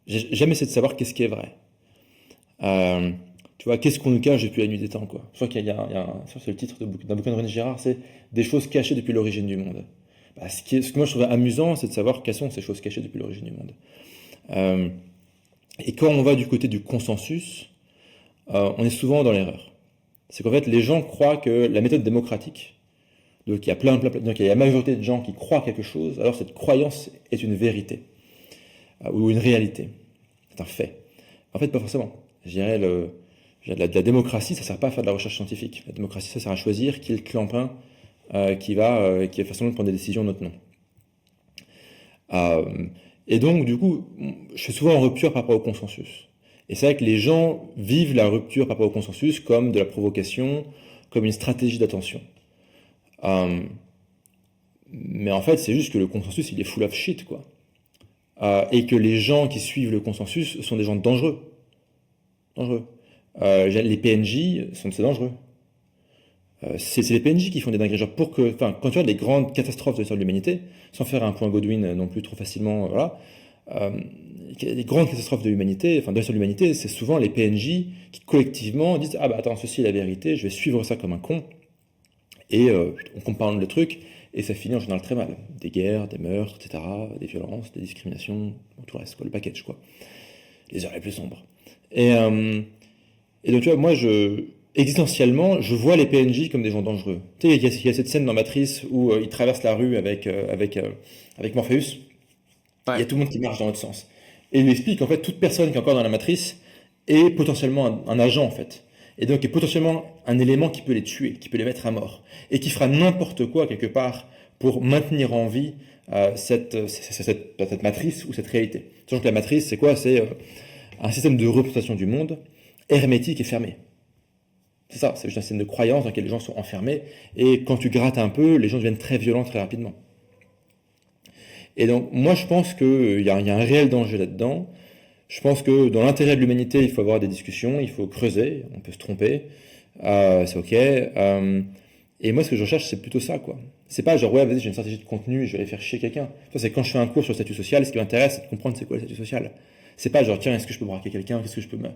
J'aime essayer de savoir qu'est-ce qui est vrai. Euh, Tu vois, qu'est-ce qu'on nous cache depuis la nuit des temps, quoi. Je crois ça, c'est le titre d'un bouquin de René Girard, c'est Des choses cachées depuis l'origine du monde. Bah, ce que moi je trouvais amusant, c'est de savoir quelles sont ces choses cachées depuis l'origine du monde. Euh, et quand on va du côté du consensus, on est souvent dans l'erreur. C'est qu'en fait, les gens croient que la méthode démocratique, donc il y a donc il y a la majorité de gens qui croient quelque chose, alors cette croyance est une vérité, ou une réalité. C'est un fait. En fait, pas forcément. Je dirais la démocratie, ça sert pas à faire de la recherche scientifique. La démocratie, ça sert à choisir qui est le clampin qui va façon de prendre des décisions en notre nom. Euh, et donc, du coup, je suis souvent en rupture par rapport au consensus. Et c'est vrai que les gens vivent la rupture par rapport au consensus comme de la provocation, comme une stratégie d'attention. Euh, mais en fait, c'est juste que le consensus, il est full of shit, quoi. Et que les gens qui suivent le consensus sont des gens dangereux. Dangereux. Les PNJ, c'est dangereux. C'est les PNJ qui font des dingueries. Genre quand tu as des grandes catastrophes de l'histoire de l'humanité, sans faire un point Godwin non plus trop facilement, voilà, euh, les grandes catastrophes de l'humanité, enfin de l'histoire de l'humanité, c'est souvent les PNJ qui collectivement disent ah bah attends, ceci est la vérité, je vais suivre ça comme un con, et on comparle le truc, et ça finit en général très mal. Des guerres, des meurtres, etc., des violences, des discriminations, tout le reste, quoi, le package, quoi. Les heures les plus sombres. Et, euh, et donc, tu vois, existentiellement, je vois les PNJ comme des gens dangereux. Tu sais, il y a cette scène dans Matrice où ils traversent la rue avec Morpheus. Il y Ouais, a tout le monde qui marche dans l'autre sens. Et il lui explique qu'en fait, toute personne qui est encore dans la matrice est potentiellement un agent, en fait. Et donc, est potentiellement un élément qui peut les tuer, qui peut les mettre à mort. Et qui fera n'importe quoi, quelque part, pour maintenir en vie cette matrice ou cette réalité. Sachant que la matrice, c'est quoi? C'est un système de représentation du monde hermétique et fermé. C'est ça, c'est juste un système de croyance dans lequel les gens sont enfermés. Et quand tu grattes un peu, les gens deviennent très violents très rapidement. Et donc, moi, je pense qu'il y a un réel danger là-dedans. Je pense que dans l'intérêt de l'humanité, il faut avoir des discussions, il faut creuser, on peut se tromper, c'est ok. Et moi, ce que je recherche, c'est plutôt ça, quoi. C'est pas genre, ouais, vas-y, j'ai une stratégie de contenu, je vais aller faire chier quelqu'un. Ça, c'est quand je fais un cours sur le statut social, ce qui m'intéresse, c'est de comprendre c'est quoi le statut social. C'est pas genre, tiens, est-ce que je peux braquer quelqu'un, qu'est-ce que je peux me...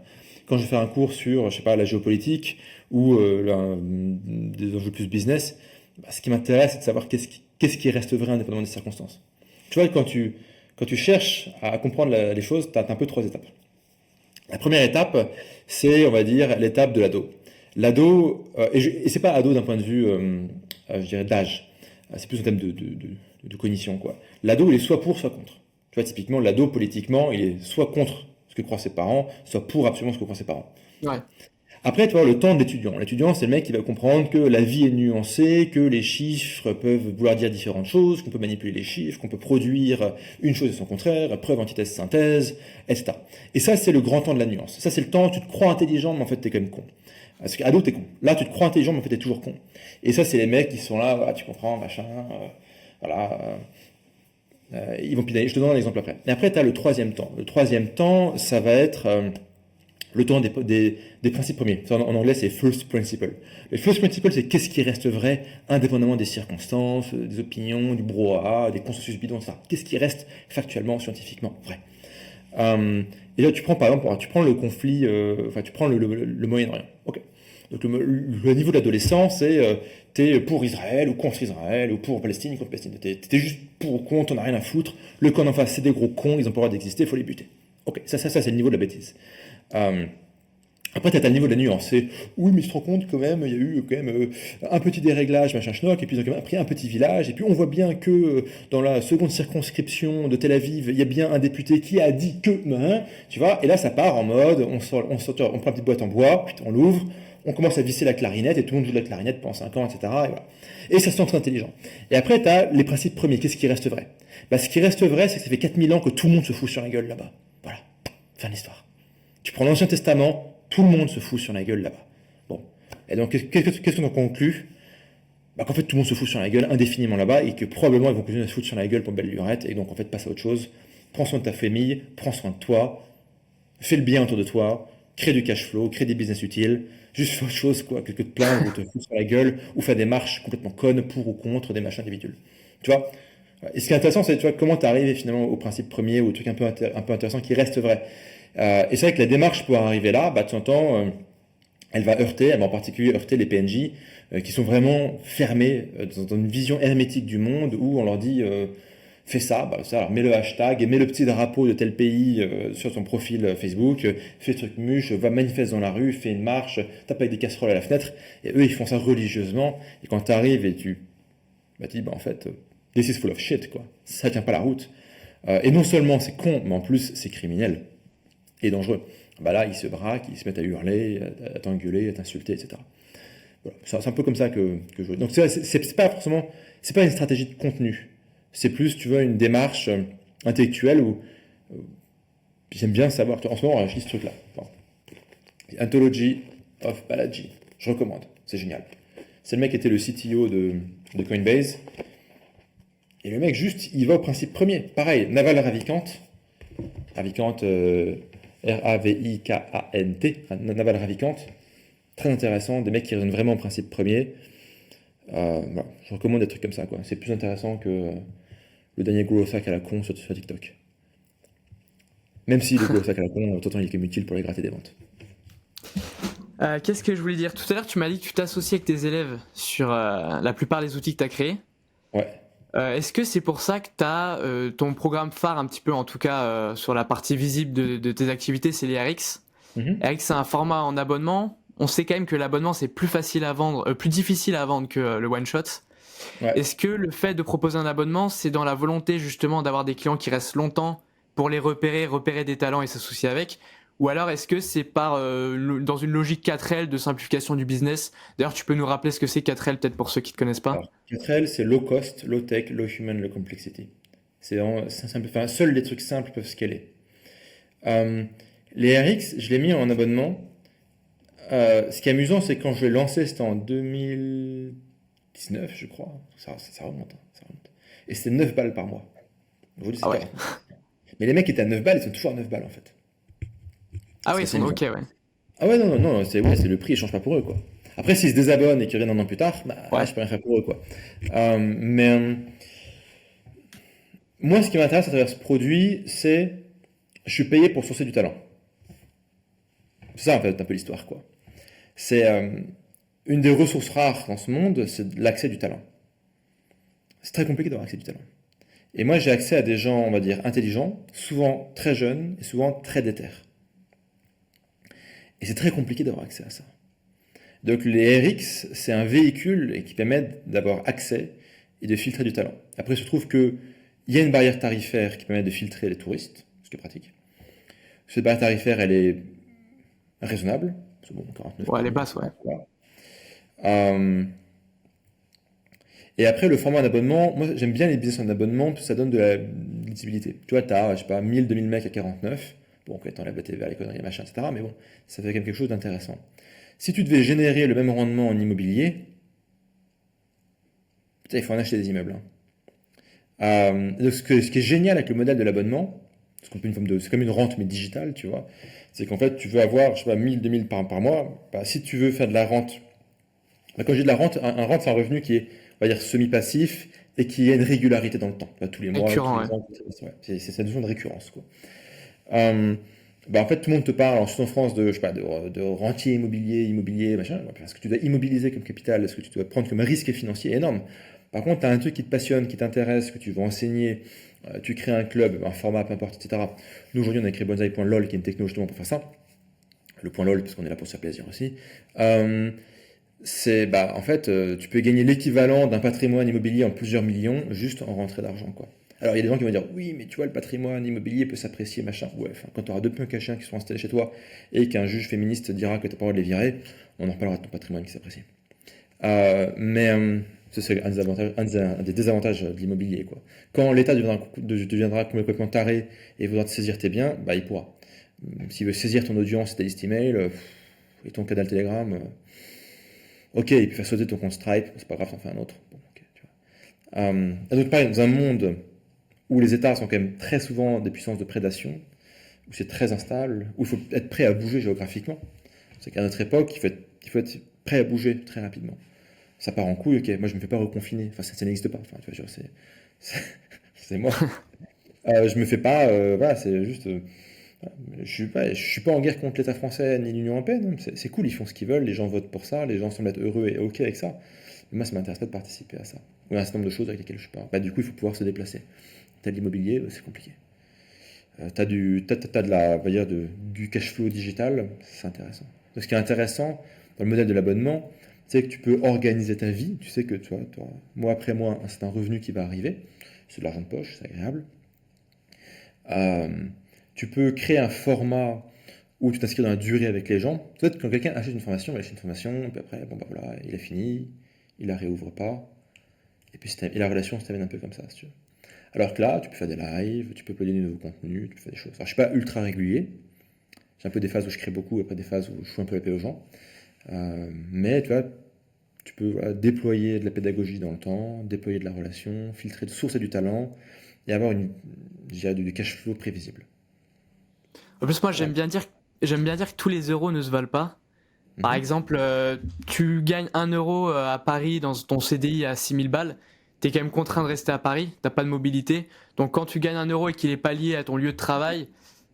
Quand je fais un cours sur, je sais pas, la géopolitique ou des enjeux plus business, bah, ce qui m'intéresse, c'est de savoir qu'est-ce qui reste vrai indépendamment des circonstances. Tu vois, quand tu cherches à comprendre les choses, tu as un peu trois étapes. La première étape, c'est, on va dire, l'étape de l'ado. L'ado, et c'est pas ado d'un point de vue, je dirais, d'âge. C'est plus un thème de cognition, quoi. L'ado, il est soit pour, soit contre. Tu vois, typiquement, l'ado, politiquement, il est soit contre ce que croient ses parents, soit pour absolument ce que croient ses parents. ouais, Après, tu vois, le temps de l'étudiant. L'étudiant, c'est le mec qui va comprendre que la vie est nuancée, que les chiffres peuvent vouloir dire différentes choses, qu'on peut manipuler les chiffres, qu'on peut produire une chose et son contraire, preuve, antithèse, synthèse, etc. Et ça, c'est le grand temps de la nuance. Ça, c'est le temps où tu te crois intelligent, mais en fait, t'es quand même con. Parce qu'ado, t'es con. Là, tu te crois intelligent, mais en fait, t'es toujours con. Et ça, c'est les mecs qui sont là, voilà, tu comprends, machin, voilà. Ils vont pinailler. Je te donne un exemple après. Et après, tu as le troisième temps. Le troisième temps, ça va être le temps des principes premiers. En anglais, c'est first principle. Le first principle, c'est qu'est-ce qui reste vrai indépendamment des circonstances, des opinions, du brouhaha, des consensus bidons, etc. Qu'est-ce qui reste factuellement, scientifiquement vrai. Et là, tu prends par exemple, tu prends le conflit, enfin, tu prends le Moyen-Orient. Ok. Donc le niveau de l'adolescence, c'est t'es pour Israël ou contre Israël ou pour Palestine ou contre Palestine. T'es juste pour ou contre, t'en as rien à foutre. Le camp d'en face, c'est des gros cons, ils ont pas le droit d'exister, il faut les buter. Ok, ça c'est le niveau de la bêtise. Euh, Après, tu as le niveau de la nuance. C'est oui, mais tu te rends compte quand même, il y a eu quand même un petit déréglage, machin schnock, et puis ils ont quand même pris un petit village, et puis on voit bien que dans la seconde circonscription de Tel Aviv, il y a bien un député qui a dit que, hein, tu vois, et là ça part en mode, on prend une petite boîte en bois, on l'ouvre, on commence à visser la clarinette, et tout le monde joue de la clarinette pendant 5 ans, etc. Et, voilà. Et ça se sent très intelligent. Et après, tu as les principes premiers. Qu'est-ce qui reste vrai? Bah, ce qui reste vrai, c'est que ça fait 4000 ans que tout le monde se fout sur la gueule là-bas. Voilà. Fin de l'histoire. Tu prends l'Ancien Testament, tout le monde se fout sur la gueule là-bas. Bon. Et donc, qu'est-ce qu'on en conclut? Bah, qu'en fait, tout le monde se fout sur la gueule indéfiniment là-bas et que probablement ils vont continuer à se foutre sur la gueule pour belle lurette. Et donc, en fait, passe à autre chose. Prends soin de ta famille, prends soin de toi, fais le bien autour de toi, crée du cash flow, crée des business utiles. Juste fais autre chose, quoi, que de te plaindre ou te foutre sur la gueule ou faire des marches complètement connes pour ou contre des machins individuels. Tu vois? Et ce qui est intéressant, c'est tu vois, comment tu arrives finalement au principe premier ou au truc un peu intéressant qui reste vrai. Et c'est vrai que la démarche pour arriver là, bah, de temps en temps, elle va en particulier heurter les PNJ qui sont vraiment fermés dans une vision hermétique du monde où on leur dit fais ça, bah, ça, alors mets le hashtag et mets le petit drapeau de tel pays sur ton profil Facebook, fais ce truc muche, va manifester dans la rue, fais une marche, tape avec des casseroles à la fenêtre. Et eux, ils font ça religieusement. Et quand tu arrives et tu dis, bah en fait, this is full of shit, quoi. Ça tient pas la route. Et non seulement c'est con, mais en plus c'est criminel et dangereux. Bah là, ils se braquent, ils se mettent à hurler, à t'engueuler, à t'insulter, etc. Voilà. C'est un peu comme ça que je vois. Donc c'est pas forcément, c'est pas une stratégie de contenu. C'est plus, tu vois, une démarche intellectuelle où j'aime bien savoir. En ce moment, je lis ce truc-là. Bon. Anthology of Balaji. Je recommande. C'est génial. C'est le mec qui était le CTO de Coinbase. Et le mec, juste, il va au principe premier. Pareil, Naval Ravikant. Ravikant, Ravikant. Naval Ravikant. Très intéressant. Des mecs qui raisonnent vraiment au principe premier. Voilà, je recommande des trucs comme ça, quoi. C'est plus intéressant que le dernier growth hack à la con sur TikTok. Même si le growth hack à la con, autant il est quand même utile pour les gratter des ventes. Qu'est-ce que je voulais dire? Tout à l'heure, tu m'as dit que tu t'associais avec tes élèves sur la plupart des outils que tu as créés. Ouais. Est-ce que c'est pour ça que tu as ton programme phare, un petit peu en tout cas sur la partie visible de tes activités, c'est les RX? Mhm. RX, c'est un format en abonnement. On sait quand même que l'abonnement, c'est plus facile à vendre, plus difficile à vendre que le one-shot. Ouais. Est-ce que le fait de proposer un abonnement, c'est dans la volonté justement d'avoir des clients qui restent longtemps pour les repérer des talents et s'associer avec? Ou alors est-ce que c'est dans une logique 4L de simplification du business? D'ailleurs, tu peux nous rappeler ce que c'est 4L peut-être pour ceux qui ne te connaissent pas? Alors, 4L, c'est low cost, low tech, low human, low complexity. C'est simple. Enfin, seuls les trucs simples peuvent scaler. Euh, les RX, je l'ai mis en abonnement. Ce qui est amusant, c'est que quand je l'ai lancé, c'était en 2019, je crois. Ça remonte, hein, ça remonte. Et c'était 9 balles par mois. Aujourd'hui, Ah c'est ouais. 40. Mais les mecs qui étaient à 9 balles, ils sont toujours à 9 balles en fait. Ah C'est oui, ils assez sont amusant. ok, ouais. Ah ouais, non, non, non, c'est le prix, il change pas pour eux, quoi. Après, s'ils se désabonnent et qu'ils reviennent un an plus tard, bah, là, Ouais. je peux rien faire pour eux, quoi. Mais moi, ce qui m'intéresse à travers ce produit, c'est je suis payé pour sourcer du talent. C'est ça, en fait, un peu l'histoire, quoi. C'est une des ressources rares dans ce monde, c'est l'accès du talent. C'est très compliqué d'avoir accès du talent. Et moi, j'ai accès à des gens, on va dire, intelligents, souvent très jeunes et souvent très déter. Et c'est très compliqué d'avoir accès à ça. Donc les RX, c'est un véhicule qui permet d'avoir accès et de filtrer du talent. Après, il se trouve qu'il y a une barrière tarifaire qui permet de filtrer les touristes, ce qui est pratique. Cette barrière tarifaire, elle est raisonnable. C'est bon, 49 Ouais, par les mois. basses, ouais. Voilà. Euh, et après, le format d'abonnement, moi j'aime bien les business en abonnement parce que ça donne de la lisibilité. Tu vois, tu as, je sais pas, 1000, 2000 mecs à 49. Bon, ok, t'enlèves la TVA, les conneries, machin, etc. Mais bon, ça fait quand même quelque chose d'intéressant. Si tu devais générer le même rendement en immobilier, putain, il faut en acheter des immeubles, hein. Donc ce qui est génial avec le modèle de l'abonnement, c'est comme une rente mais digitale, tu vois, c'est qu'en fait tu veux avoir, je sais pas, 1000, 2000 par mois, bah, si tu veux faire de la rente, bah, quand je dis de la rente, un rente c'est un revenu qui est, on va dire, semi-passif et qui a une régularité dans le temps. Bah, tous les mois, tous Récurrent, les ouais. ans, ouais, c'est cette notion de récurrence, quoi. Euh, Bah, en fait, tout le monde te parle, en France, de, je sais pas, de rentier immobilier, machin. Parce que tu dois immobiliser comme capital, ce que tu dois prendre comme risque financier est énorme. Par contre, tu as un truc qui te passionne, qui t'intéresse, que tu veux enseigner, tu crées un club, un format, peu importe, etc. Nous, aujourd'hui, on a créé Bonsai.lol, qui est une techno justement pour faire ça. Le point LOL, parce qu'on est là pour se faire plaisir aussi. Bah, en fait, tu peux gagner l'équivalent d'un patrimoine immobilier en plusieurs millions juste en rentrée d'argent, quoi. Alors, il y a des gens qui vont dire, oui, mais tu vois, le patrimoine immobilier peut s'apprécier, machin. Ouais, enfin, quand tu auras deux punks à chiens qui sont installés chez toi et qu'un juge féministe dira que tu n'as pas le droit de les virer, on en reparlera de ton patrimoine qui s'apprécie. Mais ce serait un des désavantages de l'immobilier, quoi. Quand l'État deviendra complètement taré et voudra te saisir tes biens, bah, il pourra. S'il veut saisir ton audience et ta liste email et ton canal Telegram, ok, il peut faire sauter ton compte Stripe, c'est pas grave, t'en fais un autre. Bon, ok, tu vois. D'autre part, dans un monde où les États sont quand même très souvent des puissances de prédation, où c'est très instable, où il faut être prêt à bouger géographiquement. C'est qu'à notre époque, il faut être prêt à bouger très rapidement. Ça part en couille, ok, moi je me fais pas reconfiner, enfin ça n'existe pas, enfin tu vois, c'est c'est mort. Je me fais pas, voilà, c'est juste, je suis pas en guerre contre l'État français ni l'Union européenne, hein. C'est cool, ils font ce qu'ils veulent, les gens votent pour ça, les gens semblent être heureux et ok avec ça. Mais moi ça m'intéresse pas de participer à ça. Il y a un certain nombre de choses avec lesquelles je suis pas. Bah, du coup, il faut pouvoir se déplacer. T'as de l'immobilier, c'est compliqué. T'as de la, on va dire, du cash flow digital, c'est intéressant. Donc, ce qui est intéressant dans le modèle de l'abonnement, c'est que tu peux organiser ta vie. Tu sais que tu auras, mois après mois un certain revenu qui va arriver. C'est de l'argent de poche, c'est agréable. Euh, Tu peux créer un format où tu t'inscris dans la durée avec les gens. Peut-être quand quelqu'un achète une formation, il achète une formation, puis après, bon bah voilà, il a fini, il la réouvre pas, et puis et la relation se termine un peu comme ça, si tu veux. Alors que là, tu peux faire des lives, tu peux uploader de nouveaux contenus, tu peux faire des choses. Alors, je suis pas ultra régulier. J'ai un peu des phases où je crée beaucoup, et après des phases où je fous un peu la paix aux gens. Mais tu vois, tu peux, voilà, déployer de la pédagogie dans le temps, déployer de la relation, filtrer, sourcer du talent et avoir je dirais, du cash flow prévisible. En plus, moi, Voilà. j'aime bien dire que tous les euros ne se valent pas. Par Mhm. exemple, tu gagnes 1 euro à Paris dans ton CDI à 6 000 balles, tu es quand même contraint de rester à Paris, t'as pas de mobilité. Donc quand tu gagnes 1 euro et qu'il est pas lié à ton lieu de travail,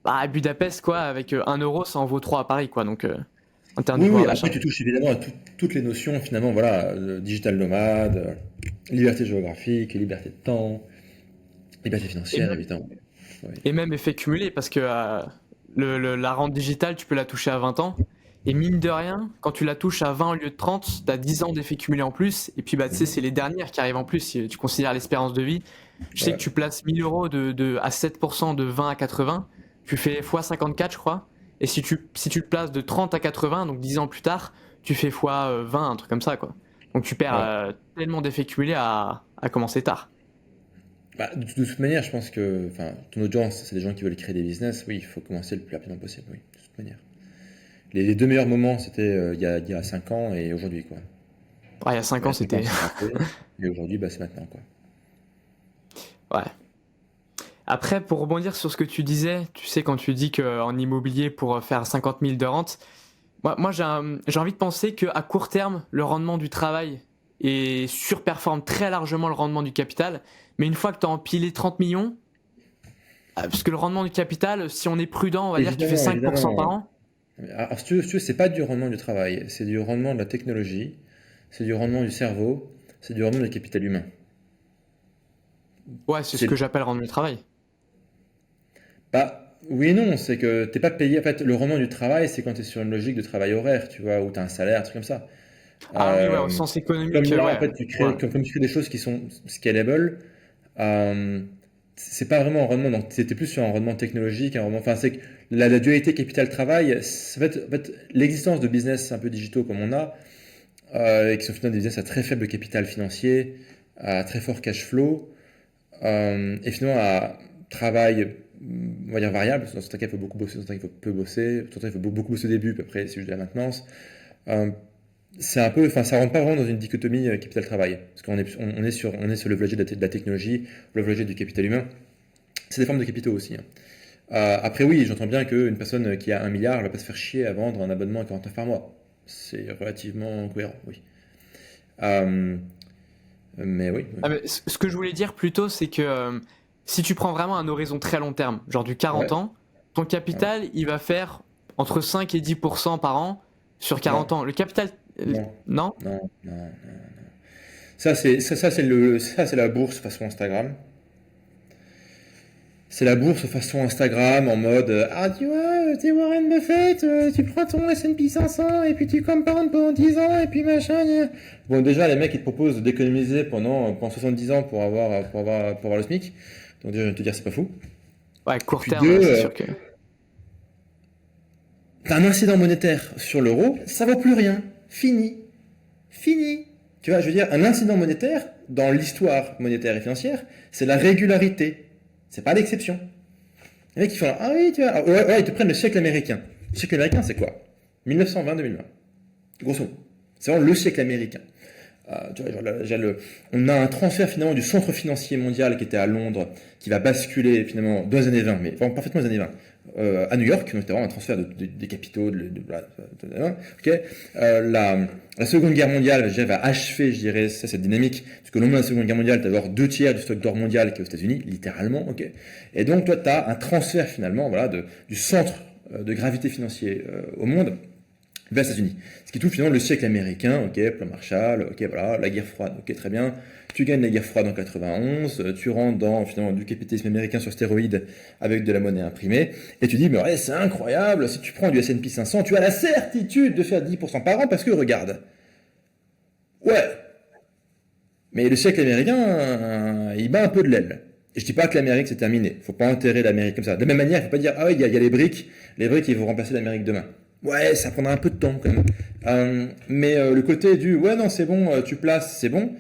bah, à Budapest, quoi, avec 1 euro, ça en vaut 3 à Paris, quoi. Donc en termes du Oui, pouvoir oui, après d'achat. tu touches évidemment à toutes les notions, finalement, voilà, digital nomade, liberté géographique, liberté de temps, liberté Et financière, même, évidemment. Oui. et même effet cumulé, parce que la rente digitale, tu peux la toucher à 20 ans. Et mine de rien, quand tu la touches à 20 au lieu de 30, tu as 10 ans d'effet cumulé en plus. Et puis, bah, tu sais, c'est Mhm. les dernières qui arrivent en plus, si tu considères l'espérance de vie. Je sais que Ouais. tu places 1000 euros à 7% de 20 à 80, tu fais x 54, je crois. Et si tu le places de 30 à 80, donc 10 ans plus tard, tu fais x 20, un truc comme ça, quoi. Donc tu perds Ouais. tellement d'effets cumulés à commencer tard. Bah, de toute manière, je pense que enfin, ton audience, c'est des gens qui veulent créer des business. Oui, il faut commencer le plus rapidement possible. Oui, de toute manière. Les deux meilleurs moments, c'était il y a 5 ans et aujourd'hui, quoi. Ouais, il y a 5 Il y ans, a 5 ans, c'était. c'est raté. Et aujourd'hui, bah, c'est maintenant, quoi. Ouais. Après, pour rebondir sur ce que tu disais, tu sais, quand tu dis qu'en immobilier, pour faire 50 000 de rente, moi j'ai envie de penser qu'à court terme, le rendement du travail surperforme très largement le rendement du capital. Mais une fois que tu as empilé 30 millions, parce que le rendement du capital, si on est prudent, on va dire que tu fais Évidemment, 5% par évidemment. an. Alors, si tu veux, c'est pas du rendement du travail, c'est du rendement de la technologie, c'est du rendement du cerveau, c'est du rendement du capital humain. Ouais, c'est ce que C'est j'appelle rendement du travail. pas. Oui et non, c'est que t'es pas payé. En fait, le rendement du travail, c'est quand tu es sur une logique de travail horaire, tu vois, où tu as un salaire, un truc comme ça. Ah oui, ouais, au Euh, sens Comme économique, là, en ouais. fait, Ouais. comme tu crées des choses qui sont scalable, euh, c'est pas vraiment un rendement. Donc, c'était plus sur un rendement technologique, un rendement. Enfin, c'est que la dualité capital-travail, en fait, l'existence de business un peu digitaux comme on a, et qui sont finalement des business à très faible capital financier, à très fort cash flow, et finalement à travail, on va dire variable. Dans certains cas, il faut beaucoup bosser, dans certains cas, il faut peu bosser, dans certains cas, il faut beaucoup bosser au début, puis après, c'est juste de la maintenance. Euh, c'est un peu, enfin, ça rentre pas vraiment dans une dichotomie capital-travail, parce qu'on est sur le volet de la technologie, le volet du capital humain. C'est des formes de capitaux aussi, hein. Après, oui, j'entends bien qu'une personne qui a 1 milliard, elle va pas se faire chier à vendre un abonnement à 49 par mois. C'est relativement cohérent, oui. Euh, mais oui, oui. Ah, mais ce que je voulais dire plutôt, c'est que si tu prends vraiment un horizon très long terme, genre du 40 Ouais, ans, ton ouais. capital, il va faire entre 5 et 10% par an sur Non, 40 ans. Le capital, non, non? non, non, non. Ça, c'est la bourse façon Instagram. C'est la bourse façon Instagram en mode ah, tu vois, t'es Warren Buffett, tu prends ton S&P 500 et puis tu compounds pendant 10 ans et puis machin. Bon, déjà, les mecs ils te proposent d'économiser pendant 70 ans pour avoir le SMIC. Donc, déjà, je vais te dire, c'est pas fou. Ouais, Et court puis, terme, deux, c'est sûr que. t'as un incident monétaire sur l'euro, ça vaut plus rien. Fini. Fini. Tu vois, je veux dire, un incident monétaire, dans l'histoire monétaire et financière, c'est la régularité. C'est pas l'exception. Les mecs, ils font là, ah oui, tu vois. Ouais, ouais, ils te prennent le siècle américain. Le siècle américain, c'est quoi? 1920-2020. Grosso modo. C'est vraiment le siècle américain. Tu vois, genre, on a un transfert finalement du centre financier mondial qui était à Londres, qui va basculer finalement dans les années 20, mais vraiment parfaitement les années 20, à New York, donc c'était vraiment un transfert des capitaux, ok. La Seconde Guerre mondiale, je dirais, va achever, je dirais, cette dynamique, parce que au lendemain de la Seconde Guerre mondiale, tu as d'abord 2 tiers du stock d'or mondial qui est aux États-Unis, littéralement, ok. Et donc toi, tu as un transfert finalement, voilà, du centre de gravité financier au monde vers les États-Unis. Ce qui touche finalement le siècle américain, ok, plan Marshall, ok, voilà, la guerre froide, ok, très bien. Tu gagnes la guerre froide en 91, tu rentres dans finalement du capitalisme américain sur stéroïdes avec de la monnaie imprimée, et tu dis, mais ouais, c'est incroyable, si tu prends du S&P 500, tu as la certitude de faire 10% par an parce que regarde. Ouais, mais le siècle américain, il bat un peu de l'aile. Et je dis pas que l'Amérique c'est terminé. Faut pas enterrer l'Amérique comme ça. De la même manière, il faut pas dire ah oui, il y a les briques. Les briques, ils vont remplacer l'Amérique demain. Ouais, ça prendra un peu de temps quand même. Mais le côté du ouais non c'est bon, tu places, c'est bon.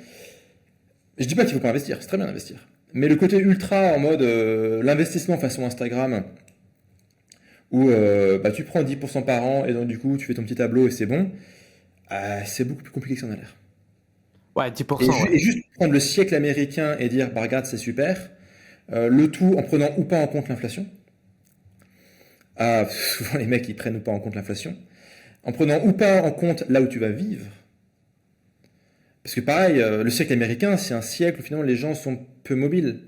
Je dis pas qu'il faut pas investir, c'est très bien d'investir. Mais le côté ultra en mode l'investissement façon Instagram, où bah, tu prends 10% par an et donc du coup tu fais ton petit tableau et c'est bon, c'est beaucoup plus compliqué que ça en a l'air. Ouais, Et, 10%, ouais. et juste prendre le siècle américain et dire, bah regarde, c'est super, le tout en prenant ou pas en compte l'inflation. Souvent les mecs ils prennent ou pas en compte l'inflation. en prenant ou pas en compte là où tu vas vivre. Parce que pareil, le siècle américain, c'est un siècle où finalement les gens sont peu mobiles.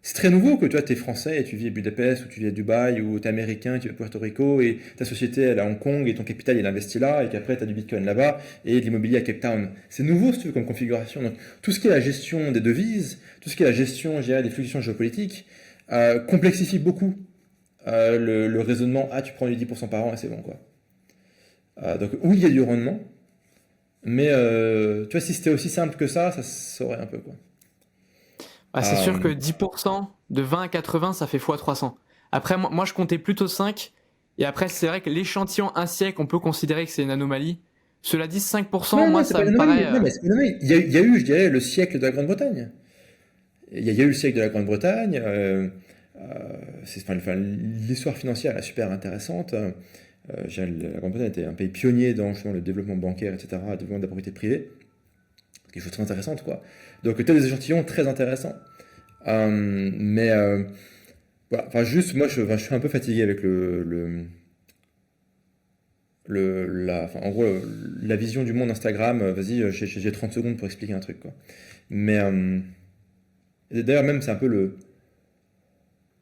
C'est très nouveau que toi, tu es français et tu vis à Budapest ou tu vis à Dubaï ou tu es américain, tu vis à Puerto Rico et ta société elle est à Hong Kong et ton capital il investit là et qu'après tu as du bitcoin là-bas et de l'immobilier à Cape Town. C'est nouveau si tu veux comme configuration. Donc tout ce qui est la gestion des devises, tout ce qui est la gestion je dirais, des fluctuations géopolitiques complexifie beaucoup le raisonnement. Ah, tu prends du 10% par an et c'est bon quoi. Donc oui, il y a du rendement, mais tu vois, si c'était aussi simple que ça se saurait un peu quoi. Ah, c'est sûr que Euh, 10% de 20 à 80, ça fait x 300. Après, moi, je comptais plutôt 5. Et après, c'est vrai que l'échantillon un siècle, on peut considérer que c'est une anomalie. Cela dit, 5%, Non, moi, non, c'est ça pas me une anomalie. paraît. Non, mais c'est pas une anomalie. Il y a eu, je dirais, le siècle de la Grande-Bretagne. Il y a eu le siècle de la Grande-Bretagne. Enfin, l'histoire financière est super intéressante. La Grande-Bretagne était un pays pionnier dans justement, le développement bancaire, etc., le développement de la propriété privée. Quelque chose de très intéressant, quoi. Donc, tu as des échantillons très intéressants. Mais, voilà. Enfin, juste, moi, je suis un peu fatigué avec enfin, en gros, la vision du monde Instagram. Vas-y, j'ai 30 secondes pour expliquer un truc, quoi. Mais, et d'ailleurs, même, c'est un peu le.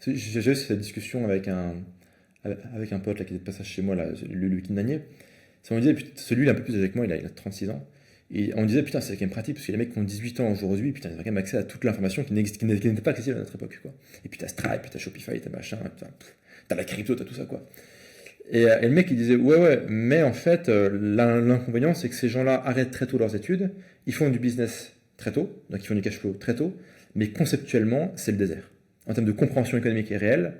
J'ai eu cette discussion avec un pote là, qui était de passage chez moi, là, le week-end dernier. On me disait, putain, celui, il est un peu plus âgé que moi, il a 36 ans. Et on me disait, putain, c'est quand même pratique, parce que les mecs qui ont 18 ans aujourd'hui, putain, ils ont quand même accès à toute l'information qui n'était pas accessible à notre époque, quoi. Et puis t'as Stripe, puis t'as Shopify, t'as machin, t'as la crypto, t'as tout ça, quoi. Et le mec, il disait, ouais, ouais, mais en fait, l'inconvénient, c'est que ces gens-là arrêtent très tôt leurs études, ils font du business très tôt, donc ils font du cash flow très tôt, mais conceptuellement, c'est le désert. En termes de compréhension économique et réelle,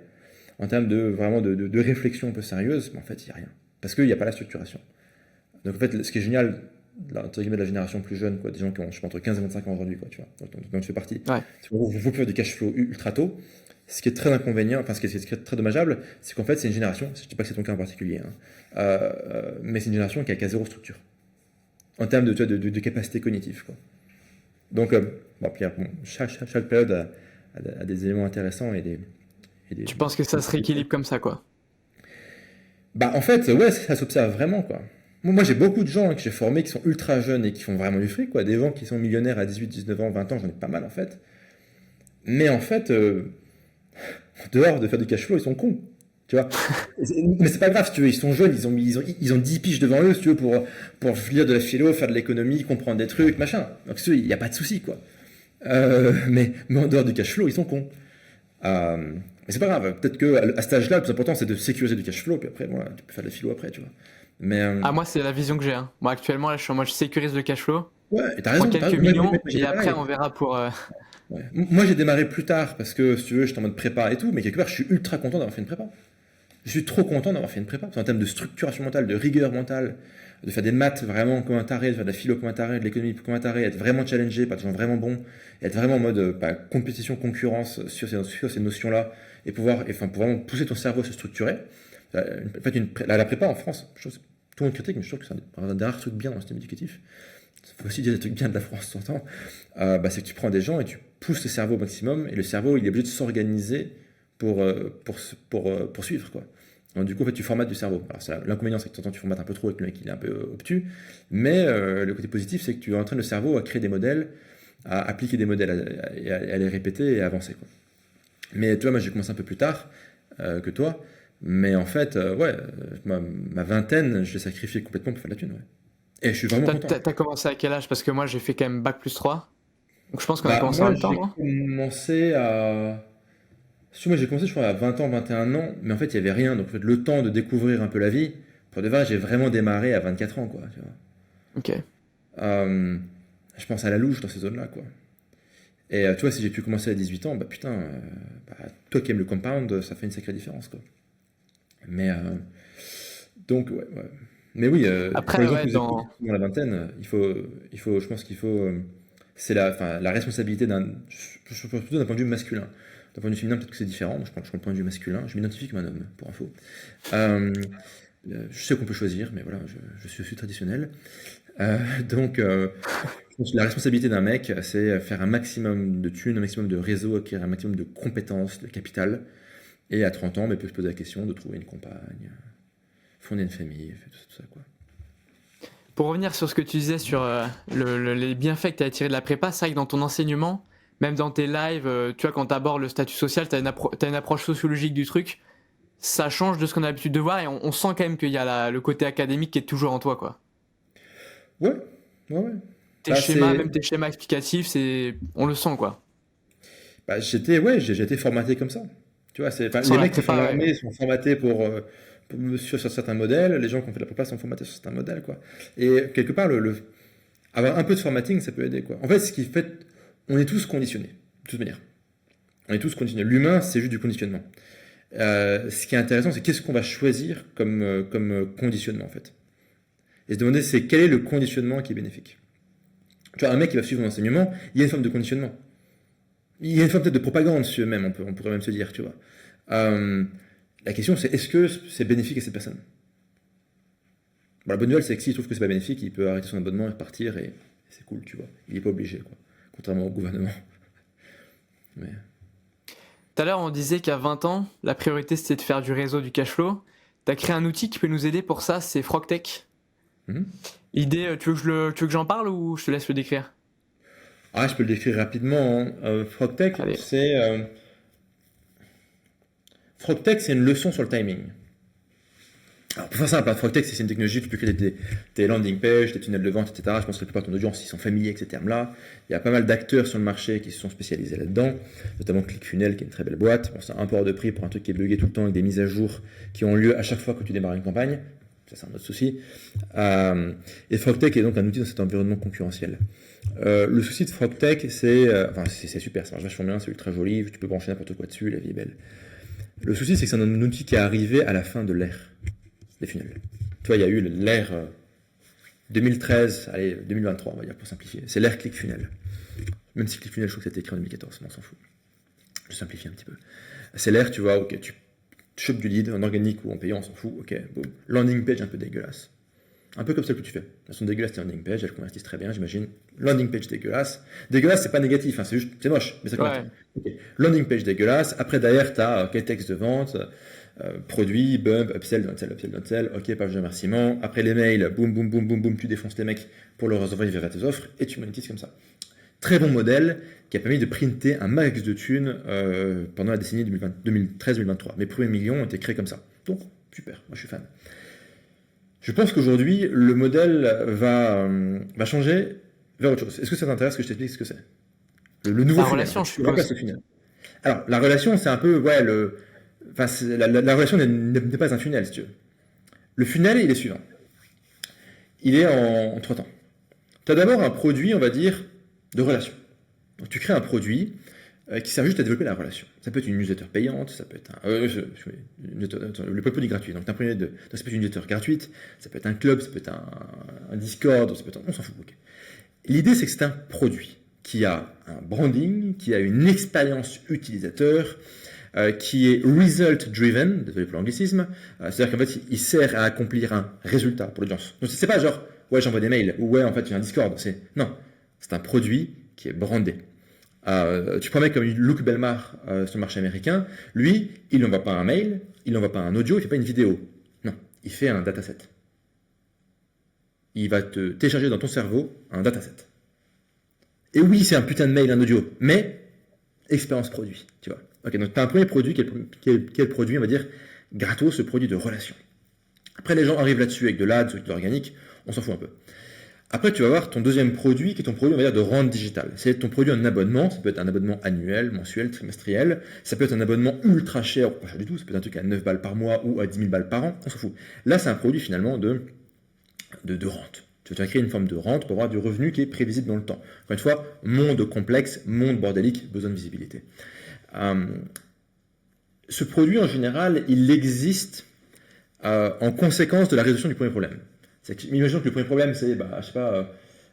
en termes de vraiment de réflexion un peu sérieuse, mais en fait, il n'y a rien. Parce qu'il n'y a pas la structuration. Donc en fait, ce qui est génial, entre guillemets, de la génération plus jeune, quoi, des gens qui ont, je sais pas, entre 15 et 25 ans aujourd'hui, quoi, tu vois, dont tu fais partie, Ouais. c'est que vous pouvez faire du cash flow ultra tôt. Ce qui est très inconvénient, enfin ce qui est très dommageable, c'est qu'en fait c'est une génération, je ne dis pas que c'est ton cas en particulier, hein, mais c'est une génération qui a zéro structure, en termes tu vois, de capacité cognitive, quoi. Donc, bon, Pierre, bon, chaque période a des éléments intéressants et des- Tu penses que ça se rééquilibre comme ça, quoi. Bah, en fait, ouais, ça s'observe vraiment, quoi. Moi, j'ai beaucoup de gens que j'ai formés qui sont ultra jeunes et qui font vraiment du fric, quoi. Des gens qui sont millionnaires à 18, 19 ans, 20 ans, j'en ai pas mal, en fait. Mais en fait, en dehors de faire du cash flow, ils sont cons. Tu vois. Mais c'est pas grave, si tu veux, ils sont jeunes, ils ont 10 piges devant eux, si tu veux, pour lire de la philo, faire de l'économie, comprendre des trucs, machin. Donc, si tu veux, il n'y a pas de souci, quoi. Mais en dehors du cash flow, ils sont cons. Euh, mais c'est pas grave, peut-être que à cet âge-là, le plus important, c'est de sécuriser du cash flow, puis après, voilà, tu peux faire de la philo après, tu vois. Mais, Ah, moi, c'est la vision que j'ai, hein. Moi, actuellement, là, je suis en mode, je sécurise le cash flow, ouais, et je prends t'as quelques raison. millions, Moi, j'ai et fait après, pareil. on verra pour. Ouais. Moi, j'ai démarré plus tard parce que, si tu veux, j'étais en mode prépa et tout, mais quelque part, je suis ultra content d'avoir fait une prépa. Je suis trop content d'avoir fait une prépa. En termes de structuration mentale, de rigueur mentale, de faire des maths vraiment comme un taré, de faire de la philo comme un taré, de l'économie comme un taré, être vraiment challengé par des gens vraiment bons, et être vraiment en mode compétition, concurrence sur ces notions-là, et enfin, pour vraiment pousser ton cerveau à se structurer. En fait, la prépa en France, je trouve que tout le monde critique, mais je trouve que c'est un des rares trucs bien dans le système éducatif. Il faut aussi dire des trucs bien de la France tout le temps. C'est que tu prends des gens et tu pousses le cerveau au maximum, et le cerveau, il est obligé de s'organiser pour poursuivre, quoi. Donc, du coup, en fait, tu formates du cerveau. Alors, l'inconvénient, c'est que de temps en temps, tu formates un peu trop et que le mec, il est un peu obtus. Mais le côté positif, c'est que tu entraînes le cerveau à créer des modèles, à appliquer des modèles, à les répéter et à avancer, quoi. Mais tu vois, moi, j'ai commencé un peu plus tard que toi. Mais en fait, ouais, ma vingtaine, je l'ai sacrifié complètement pour faire de la thune, ouais. Et je suis vraiment content. T'as commencé à quel âge? Parce que moi, j'ai fait quand même bac plus 3. Donc, je pense qu'on a Bah, commencé en moi, même temps, j'ai non? commencé à. Moi, j'ai commencé, je crois, à 20 ans, 21 ans, mais en fait, il n'y avait rien. Donc, en fait, le temps de découvrir un peu la vie, pour de vrai, j'ai vraiment démarré à 24 ans, quoi. Tu vois. Ok. Euh, je pense à la louche dans ces zones-là, quoi. Et tu vois, si j'ai pu commencer à 18 ans, bah putain, toi qui aimes le compound, ça fait une sacrée différence, quoi. Mais, donc, ouais, ouais. Mais oui, pour Après, les gens qui ouais, nous écoutent dans. qui sont dans la vingtaine, je pense qu'il faut, c'est enfin, la responsabilité je pense plutôt d'un point de vue masculin. D'un point de vue féminin, peut-être que c'est différent. Moi, je prends le point de vue masculin. Je m'identifie comme un homme, pour info. Euh, je sais qu'on peut choisir, mais voilà, je suis traditionnel. Donc, je pense que la responsabilité d'un mec, c'est faire un maximum de thunes, un maximum de réseaux, acquérir un maximum de compétences, de capital. Et à 30 ans, il peut se poser la question de trouver une compagne, fonder une famille, tout ça, quoi. Pour revenir sur ce que tu disais sur les bienfaits que tu as tirés de la prépa, c'est vrai que dans ton enseignement, même dans tes lives, tu vois, quand tu abordes le statut social, tu as une approche sociologique du truc. Ça change de ce qu'on a l'habitude de voir et on sent quand même qu'il y a le côté académique qui est toujours en toi, quoi. Ouais, ouais, ouais. Tes Bah, schémas, c'est, même tes schémas explicatifs, on le sent, quoi. j'ai été formaté comme ça. Tu vois, enfin, Sans les la mecs qui font prépa, ouais. l'armée sont formatés sur certains modèles, les gens qui ont fait la prépa sont formatés sur certains modèles, quoi. Et quelque part, avoir un peu de formatting, ça peut aider, quoi. En fait, on est tous conditionnés, de toute manière. On est tous conditionnés. L'humain, c'est juste du conditionnement. Ce qui est intéressant, c'est qu'est-ce qu'on va choisir comme conditionnement, en fait. Et se demander, c'est quel est le conditionnement qui est bénéfique. Tu vois, un mec qui va suivre un enseignement, il y a une forme de conditionnement. Il y a une forme peut-être de propagande, si même, on pourrait même se dire, tu vois. La question, c'est est-ce que c'est bénéfique à cette personne? Bon, la bonne nouvelle, c'est que s'il trouve que c'est pas bénéfique, il peut arrêter son abonnement et repartir, et c'est cool, tu vois. Il n'est pas obligé, quoi. Contrairement au gouvernement. Mais... Tout à l'heure, on disait qu'à 20 ans, la priorité c'était de faire du réseau, du cash flow. Tu as créé un outil qui peut nous aider pour ça, c'est Frogtech. Mhm. Idée, tu veux que j'en parle ou je te laisse le décrire? Ah, je peux le décrire rapidement, hein. Allez. Frogtech, c'est une leçon sur le timing. Alors, pour faire simple, Frogtech, c'est une technologie, tu peux créer des landing pages, des tunnels de vente, etc. Je pense que la plupart de ton audience, ils sont familiers avec ces termes-là. Il y a pas mal d'acteurs sur le marché qui se sont spécialisés là-dedans, notamment ClickFunnels, qui est une très belle boîte. Bon, c'est un peu hors de prix pour un truc qui est buggé tout le temps avec des mises à jour qui ont lieu à chaque fois que tu démarres une campagne. Ça, c'est un autre souci. Et Frogtech est donc un outil dans cet environnement concurrentiel. Le souci de Frogtech, c'est super, ça marche vachement bien, c'est ultra joli, tu peux brancher n'importe quoi dessus, la vie est belle. Le souci, c'est que c'est un outil qui est arrivé à la fin de l'ère des funnels. Tu vois, il y a eu l'ère 2013, allez, 2023, on va dire, pour simplifier. C'est l'ère ClickFunnels. Même si ClickFunnels, je trouve que c'était écrit en 2014, mais on s'en fout. Je simplifie un petit peu. C'est l'ère, tu vois, ok, tu chopes du lead, en organique ou en payant, on s'en fout, ok, boum. Landing page un peu dégueulasse. Un peu comme celle que tu fais. Elles sont dégueulasses, tes landing pages, elles convertissent très bien, j'imagine. Landing page dégueulasse. Dégueulasse, c'est pas négatif, hein, c'est moche, mais ça convertit. Ouais. Okay. Landing page dégueulasse. Après, derrière, tu as quel texte de vente, produit, bump, upsell, downsell, ok, page de remerciement. Après les mails, boum, boum, boum, boum, boum, tu défonces les mecs pour leur envoyer vers tes offres et tu monétises comme ça. Très bon modèle qui a permis de printer un max de thunes pendant la décennie 2013-2023. Mes premiers millions ont été créés comme ça. Donc, super, moi je suis fan. Je pense qu'aujourd'hui, le modèle va changer vers autre chose. Est-ce que ça t'intéresse que je t'explique ce que c'est? Le nouveau La funnel, en relation, fait. je Tu remplaces suppose. le funnel. Alors, la relation, c'est un peu, ouais, la relation n'est pas un funnel, si tu veux. Le funnel, il est suivant. Il est en trois temps. Tu as d'abord un produit, on va dire, de relation. Donc, tu crées un produit qui sert juste à développer la relation. Ça peut être une newsletter payante, ça peut être le produit gratuit. Donc, ça peut être une newsletter gratuite, ça peut être un club, ça peut être un Discord, ça peut être on s'en fout. Okay. L'idée, c'est que c'est un produit qui a un branding, qui a une expérience utilisateur, qui est result driven, désolé pour l'anglicisme, c'est-à-dire qu'en fait, il sert à accomplir un résultat pour l'audience. Donc, c'est pas genre, ouais, j'envoie des mails, ou ouais, en fait, j'ai un Discord. Non, c'est un produit qui est brandé. Tu prends un mec comme Luke Belmar sur le marché américain, lui, il n'envoie pas un mail, il n'envoie pas un audio, il ne fait pas une vidéo. Non, il fait un dataset. Il va te télécharger dans ton cerveau un dataset. Et oui, c'est un putain de mail, un audio, mais expérience produit, tu vois. Ok, donc tu as un premier produit qui est le produit, on va dire, gratos, ce produit de relation. Après, les gens arrivent là-dessus avec de l'ads ou de l'organique, on s'en fout un peu. Après, tu vas avoir ton deuxième produit qui est ton produit, on va dire, de rente digitale. C'est ton produit en abonnement. Ça peut être un abonnement annuel, mensuel, trimestriel. Ça peut être un abonnement ultra cher, ou pas cher du tout. Ça peut être un truc à 9 balles par mois ou à 10 000 balles par an. On s'en fout. Là, c'est un produit finalement de rente. Tu vas créer une forme de rente pour avoir du revenu qui est prévisible dans le temps. Encore une fois, monde complexe, monde bordélique, besoin de visibilité. Ce produit, en général, il existe en conséquence de la résolution du premier problème. Imaginons que le premier problème, c'est, je sais pas,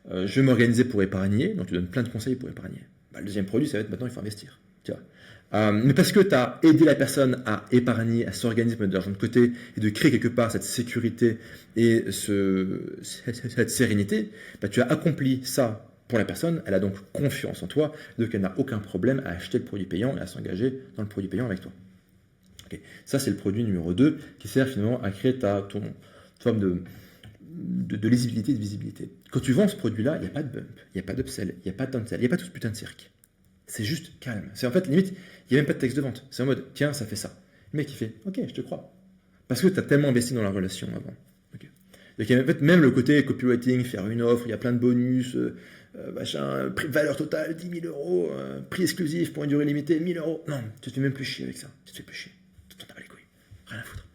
je vais m'organiser pour épargner, donc tu donnes plein de conseils pour épargner. Le deuxième produit, ça va être maintenant, il faut investir. Tu vois. Mais parce que tu as aidé la personne à épargner, à s'organiser pour mettre de l'argent de côté et de créer quelque part cette sécurité et cette sérénité, tu as accompli ça pour la personne, elle a donc confiance en toi, donc elle n'a aucun problème à acheter le produit payant et à s'engager dans le produit payant avec toi. Okay. Ça, c'est le produit numéro 2 qui sert finalement à créer ton forme de lisibilité et de visibilité. Quand tu vends ce produit-là, il n'y a pas de bump, il n'y a pas d'upsell, il n'y a pas de downsell, il n'y a pas tout ce putain de cirque. C'est juste calme. C'est en fait, limite, il n'y a même pas de texte de vente. C'est en mode, tiens, ça fait ça. Le mec, il fait, ok, je te crois. Parce que tu as tellement investi dans la relation avant. Okay. Donc, il y a en fait même le côté copywriting, faire une offre, il y a plein de bonus, machin, valeur totale, 10 000 euros, prix exclusif pour une durée limitée, 1 000 euros. Non, tu te fais même plus chier avec ça. Tu te fais plus chier. Tu t'en bats les couilles. Rien à foutre.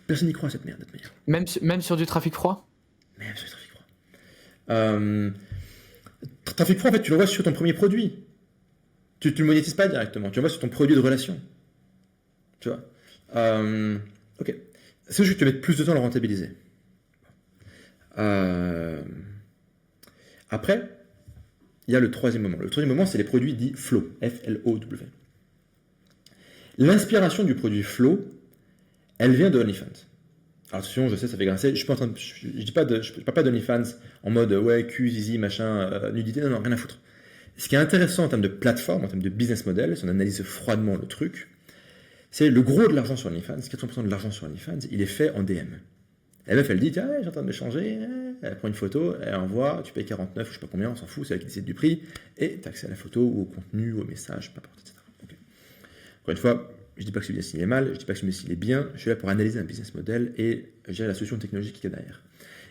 Personne n'y croit à cette merde, de toute manière. Même sur du trafic froid? Même sur du trafic froid. Trafic froid, en fait, tu le vois sur ton premier produit. Tu ne le monétises pas directement. Tu le vois sur ton produit de relation. Tu vois. Ok. C'est juste que tu vas mettre plus de temps à le rentabiliser. Après, il y a le troisième moment. Le troisième moment, c'est les produits dits flow. F-L-O-W. L'inspiration du produit flow, elle vient de OnlyFans. Alors attention, je sais, ça fait grincer. Je ne parle pas d'OnlyFans en mode ouais, cul, zizi, machin, nudité. Non, rien à foutre. Ce qui est intéressant en termes de plateforme, en termes de business model, si on analyse froidement le truc, c'est le gros de l'argent sur OnlyFans, 80% de l'argent sur OnlyFans, il est fait en DM. La meuf, elle dit, tiens, j'ai en train de m'échanger, elle prend une photo, elle envoie, tu payes 49 ou je sais pas combien, on s'en fout, c'est elle qui décide du prix, et tu as accès à la photo, ou au contenu, ou au message, peu importe, etc. Okay. Encore une fois, je dis pas que ce business il est mal, je dis pas que ce business il est bien, je suis là pour analyser un business model et gérer la solution technologique qu'il y a derrière.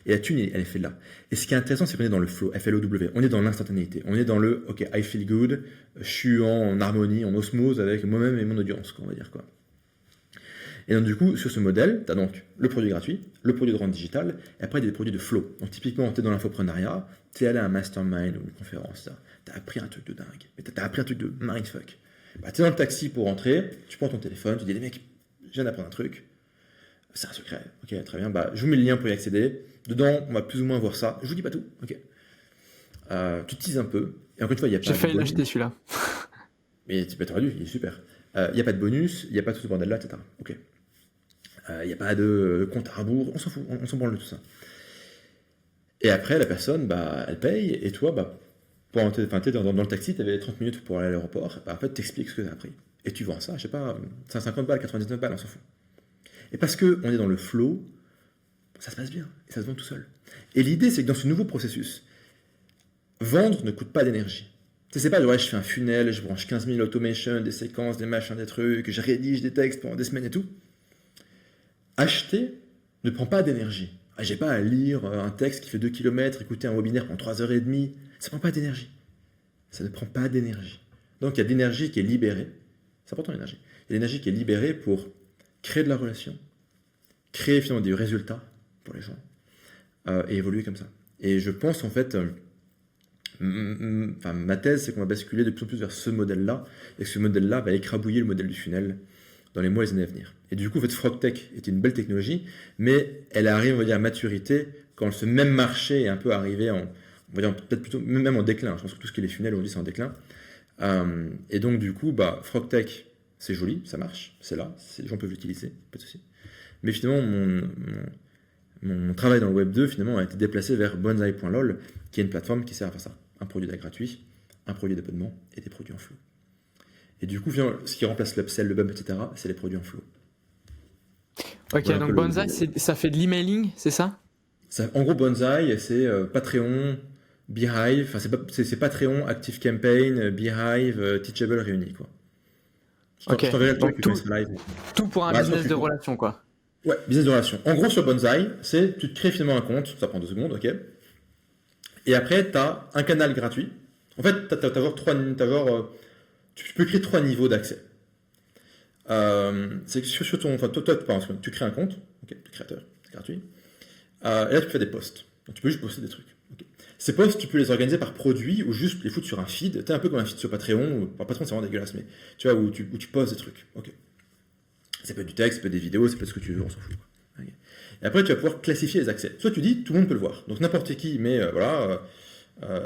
Et la thune, elle est faite là. Et ce qui est intéressant, c'est qu'on est dans le flow, F-L-O-W. On est dans l'instantanéité. On est dans le, ok, I feel good, je suis en harmonie, en osmose avec moi-même et mon audience, quoi, on va dire, quoi. Et donc, du coup, sur ce modèle, tu as donc le produit gratuit, le produit de rente digitale, et après, il y a des produits de flow. Donc, typiquement, tu es dans l'infoprenariat, tu es allé à un mastermind ou une conférence, tu as appris un truc de dingue, mais tu as appris un truc de mindfuck. Bah, tu es dans le taxi pour rentrer, tu prends ton téléphone, tu dis, les mecs, je viens d'apprendre un truc, c'est un secret, ok, très bien, bah, je vous mets le lien pour y accéder. Dedans, on va plus ou moins voir ça. Je vous dis pas tout, ok. Tu teases un peu, et encore une fois, il n'y a pas J'ai de failli bonus. l'acheter celui-là. Mais tu aurais dû, il est super. Il n'y a pas de bonus, il n'y a pas tout ce bordel-là, etc. Ok. Il n'y a pas de compte à rebours, on s'en fout, on s'en branle de tout ça. Et après, la personne, bah, elle paye, et toi, bah, dans le taxi, tu avais 30 minutes pour aller à l'aéroport, bah, en fait, tu expliques ce que tu as appris. Et tu vends ça, je sais pas, 150 balles, 99 balles, on s'en fout. Et parce qu'on est dans le flow, ça se passe bien, et ça se vend tout seul. Et l'idée, c'est que dans ce nouveau processus, vendre ne coûte pas d'énergie. Tu sais, c'est pas ouais, je fais un funnel, je branche 15 000 automations, des séquences, des machins, des trucs, je rédige des textes pendant des semaines et tout. Acheter ne prend pas d'énergie. Ah, j'ai pas à lire un texte qui fait 2 km, écouter un webinaire pendant 3h30. Ça prend pas d'énergie. Ça ne prend pas d'énergie. Donc il y a de l'énergie qui est libérée. C'est important l'énergie. Il y a de l'énergie qui est libérée pour créer de la relation, créer finalement des résultats pour les gens et évoluer comme ça. Et je pense en fait, ma thèse c'est qu'on va basculer de plus en plus vers ce modèle-là et que ce modèle-là va écrabouiller le modèle du funnel dans les mois et les années à venir. Et du coup, en fait, FrogTech est une belle technologie, mais elle arrive, on va dire, à maturité quand ce même marché est un peu arrivé on va dire, peut-être plutôt, même en déclin. Je pense que tout ce qui est les funnels aujourd'hui, c'est en déclin. Et donc, du coup, bah, FrogTech, c'est joli, ça marche, c'est là, les gens peuvent l'utiliser, pas de souci. Mais finalement, mon travail dans le Web 2, finalement, a été déplacé vers Bonsai.lol, qui est une plateforme qui sert à faire ça. Un produit d'aide gratuit, un produit d'abonnement et des produits en flow. Et du coup, ce qui remplace l'upsell, le bump, etc., c'est les produits en flow. Ok, voilà, donc Bonsai, ça fait de l'emailing, c'est ça? En gros, Bonsai, c'est Patreon, Beehive, enfin, c'est Patreon, ActiveCampaign, Beehive, Teachable réunis, quoi. Ok, donc tout pour un bah, business de relation, quoi. Ouais, business de relation. En gros, sur Bonsai, c'est tu te crées finalement un compte, ça prend 2 secondes, ok. Et après, tu as un canal gratuit. En fait, tu peux créer 3 niveaux d'accès. C'est que sur ton, enfin, toi, tu crées un compte, ok, le créateur, c'est gratuit. Et là, tu fais des posts. Donc, tu peux juste poster des trucs. Okay. Ces posts, tu peux les organiser par produit ou juste les foutre sur un feed. Tu un peu comme un feed sur Patreon. Patreon, c'est vraiment dégueulasse, mais tu vois, où tu postes des trucs. Ok. Ça peut être du texte, ça peut être des vidéos, ça peut être ce que tu veux, on s'en fout. Okay. Et après, tu vas pouvoir classifier les accès. Soit tu dis, tout le monde peut le voir. Donc, n'importe qui, mais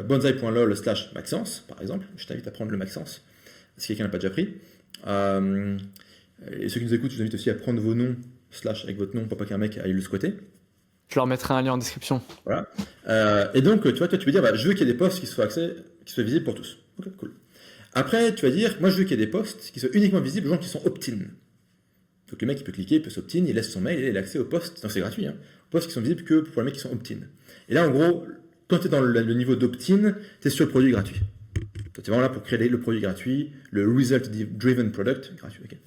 bonsai.lol/Maxence, par exemple. Je t'invite à prendre le Maxence, si quelqu'un n'a pas déjà pris. Et ceux qui nous écoutent, je vous invite aussi à prendre vos noms, / avec votre nom, pour pas qu'un mec aille le squatter. Je leur mettrai un lien en description. Voilà. Et donc, tu vois, toi, tu peux dire, bah, je veux qu'il y ait des posts qui soient visibles pour tous. Ok, cool. Après, tu vas dire, moi, je veux qu'il y ait des posts qui soient uniquement visibles aux gens qui sont opt-in. Donc le mec il peut cliquer, il peut s'opt-in, il laisse son mail et il a accès aux posts, donc c'est gratuit, hein, aux posts qui sont visibles que pour les mecs qui sont opt-in. Et là en gros, quand tu es dans le niveau d'opt-in, tu es sur le produit gratuit. Tu es vraiment là pour créer le produit gratuit, le result driven product gratuit. Okay.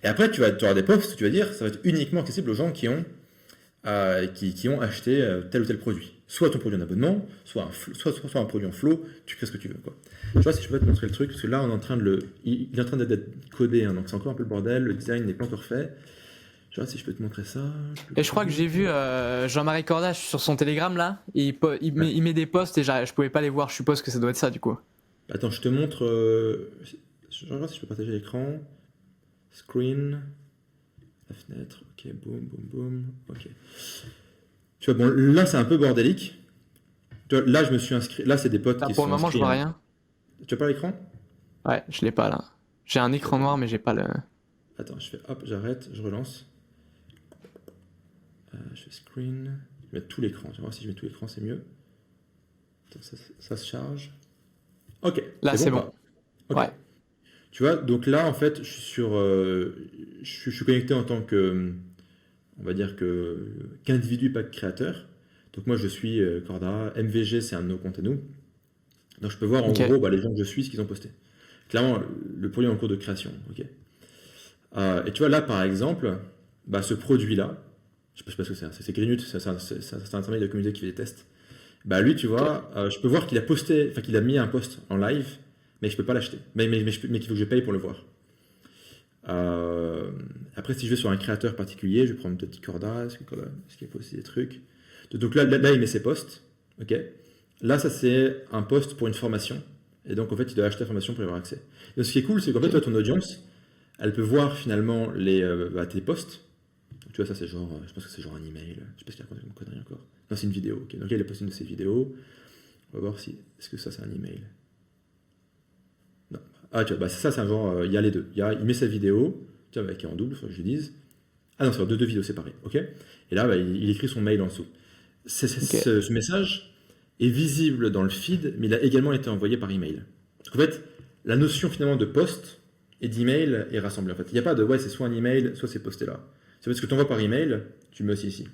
Et après tu auras des posts, tu vas dire, ça va être uniquement accessible aux gens qui ont acheté tel ou tel produit. Soit ton produit en abonnement, soit un produit en flow, tu crées ce que tu veux. Quoi. Je vois si je peux te montrer le truc, parce que là, on est en train il est en train d'être codé, hein, donc c'est encore un peu le bordel, le design n'est pas encore fait. Je vois si je peux te montrer ça. Et je crois que j'ai vu Jean-Marie Cordache sur son Telegram, là, il met des posts et je pouvais pas les voir, je suppose que ça doit être ça, du coup. Attends, je te montre... je regarde si je peux partager l'écran. Screen... La fenêtre, ok, boum, boum, boum, ok. Tu vois, bon, là c'est un peu bordélique. Tu vois, là je me suis inscrit, là c'est des potes qui pour sont le moment, inscrits. je vois rien. Tu vois pas l'écran? Ouais, je l'ai pas là. J'ai un écran noir, mais j'ai pas le. Attends, je fais hop, j'arrête, je relance. Je fais screen. Je vais mettre tout l'écran. Tu vois, si je mets tout l'écran, c'est mieux. Attends, ça se charge. Ok. Là, c'est bon. Bah. Ok. Ouais. Tu vois, donc là, en fait, je suis sur, je suis connecté en tant que, on va dire qu'individu, pas que créateur. Donc moi, je suis Corda. MVG, c'est un de nos comptes à nous. Donc je peux voir en gros bah, les gens que je suis, ce qu'ils ont posté. Clairement, le produit est en cours de création. Ok. Et tu vois là, par exemple, bah, ce produit-là, je sais pas ce que c'est Greenut, c'est un travail de communauté qui fait des tests. Bah lui, tu vois, je peux voir qu'il a posté, enfin qu'il a mis un post en live, mais je peux pas l'acheter. Mais qu'il faut que je paye pour le voir. Après, si je vais sur un créateur particulier, je vais prendre peut-être Corda, est-ce qu'il a posté des trucs. Donc là, il met ses posts. Ok. Là, ça c'est un post pour une formation. Et donc en fait, il doit acheter la formation pour y avoir accès. Donc ce qui est cool, c'est qu'en fait, toi, ton audience, elle peut voir finalement tes posts. Donc, tu vois, ça c'est genre, je pense que c'est genre un email. Je sais pas s'il y a une connerie encore. Non, c'est une vidéo. Okay. Donc il a posté une de ses vidéos. On va voir si, est-ce que ça c'est un email. Non. Ah, tu vois, bah, ça c'est un genre, il y a les deux. Il met sa vidéo, tu vois, qui est en double, faut que je le dise. Ah non, c'est deux vidéos séparées. Ok. Et là, bah, il écrit son mail en dessous. Ce message est visible dans le feed, mais il a également été envoyé par email. Donc, en fait, la notion finalement de post et d'email est rassemblée. En fait, il n'y a pas de c'est soit un email, soit c'est posté là. C'est parce que tu envoies par email, tu le mets aussi ici.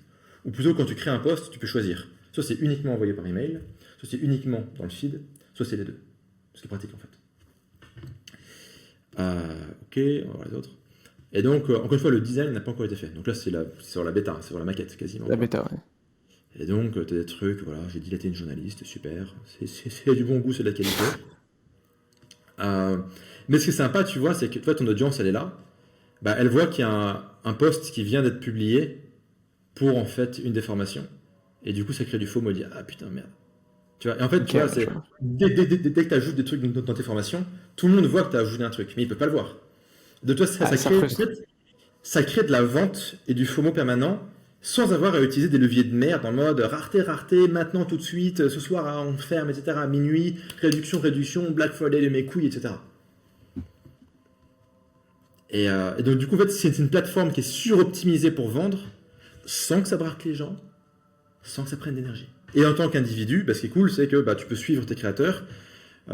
Ou plutôt, quand tu crées un post, tu peux choisir. Soit c'est uniquement envoyé par email, soit c'est uniquement dans le feed, soit c'est les deux. Ce qui est pratique en fait. Ok, on va voir les autres. Et donc, encore une fois, le design n'a pas encore été fait. Donc là, c'est sur la bêta, c'est sur la maquette quasiment. La bêta, ouais. Et donc, tu as des trucs, voilà, j'ai dilaté une journaliste, super. C'est du bon goût, c'est de la qualité. Mais ce qui est sympa, tu vois, c'est que toi, ton audience, elle est là. Bah, elle voit qu'il y a un post qui vient d'être publié pour, en fait, une des formations. Et du coup, ça crée du FOMO, dit, ah putain, merde. Tu vois, et en fait, tu vois, dès que tu ajoutes des trucs dans tes formations, tout le monde voit que tu as ajouté un truc, mais il peut pas le voir. De toi, ça crée de la vente et du FOMO permanent sans avoir à utiliser des leviers de merde en mode rareté, maintenant, tout de suite, ce soir, on ferme, etc., à minuit, réduction, Black Friday de mes couilles, etc. Et donc, du coup, en fait, c'est une plateforme qui est suroptimisée pour vendre sans que ça braque les gens, sans que ça prenne d'énergie. Et en tant qu'individu, ce qui est cool, c'est que tu peux suivre tes créateurs.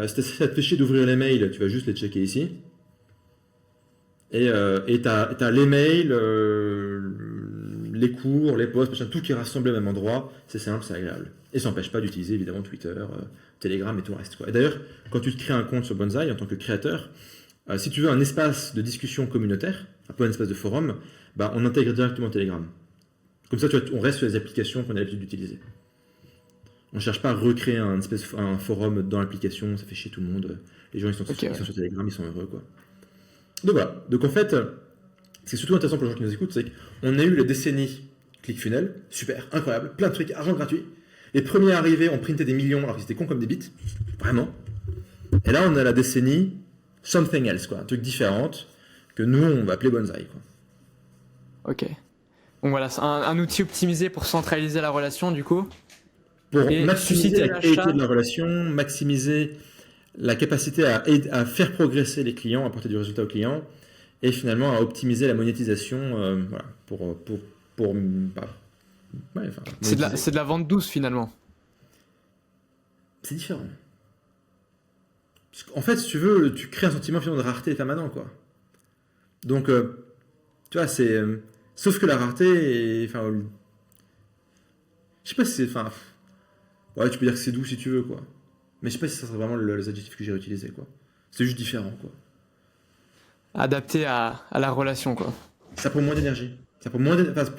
Si ça te fait chier d'ouvrir les mails, tu vas juste les checker ici. Et t'as les mails, les cours, les posts, machin, tout qui est rassemblé au même endroit. C'est simple, c'est agréable. Et ça n'empêche pas d'utiliser évidemment Twitter, Telegram et tout le reste. Quoi. Et d'ailleurs, quand tu te crées un compte sur Bonsai en tant que créateur, si tu veux un espace de discussion communautaire, un peu un espace de forum, on intègre directement Telegram. Comme ça, on reste sur les applications qu'on a l'habitude d'utiliser. On ne cherche pas à recréer un forum dans l'application, ça fait chier tout le monde. Les gens ils sont sur Telegram, ils sont heureux. Quoi. Donc voilà. Donc en fait, ce qui est surtout intéressant pour les gens qui nous écoutent, c'est qu'on a eu la décennie ClickFunnels, super, incroyable, plein de trucs, argent gratuit. Les premiers arrivés ont printé des millions alors qu'ils étaient cons comme des bites, vraiment. Et là, on a la décennie something else, quoi, un truc différent que nous, on va appeler Bonsai. Quoi. Ok. Donc voilà, c'est un outil optimisé pour centraliser la relation, du coup. Pour maximiser la qualité de la relation, maximiser la capacité à faire progresser les clients, à apporter du résultat aux clients, et finalement à optimiser la monétisation c'est de la vente douce finalement. C'est différent. En fait, si tu veux, tu crées un sentiment finalement de rareté permanent, quoi. Donc, tu Tu vois, c'est. Sauf que la rareté, enfin. Je sais pas si c'est. Enfin. Ouais, tu peux dire que c'est doux si tu veux, quoi. Mais je sais pas si ça serait vraiment les adjectifs que j'irais utiliser, quoi. C'est juste différent, quoi. Adapté à la relation, quoi. Ça prend moins d'énergie. Enfin, pour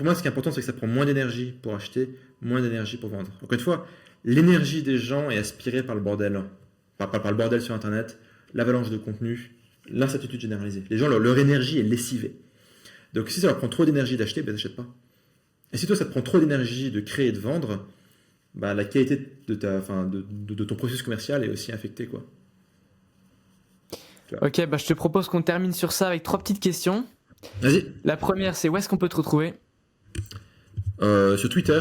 moi, ce qui est important, c'est que ça prend moins d'énergie pour acheter, moins d'énergie pour vendre. Encore une fois, l'énergie des gens est aspirée par le bordel. Par le bordel sur Internet, l'avalanche de contenu, l'incertitude généralisée. Les gens, leur énergie est lessivée. Donc si ça leur prend trop d'énergie d'acheter, ben t'achètes pas. Et si toi, ça te prend trop d'énergie de créer et de vendre, bah, la qualité de ton processus commercial est aussi affectée, quoi. Ok, bah je te propose qu'on termine sur ça avec 3 petites questions. Vas-y. La première, c'est où est-ce qu'on peut te retrouver? Sur Twitter,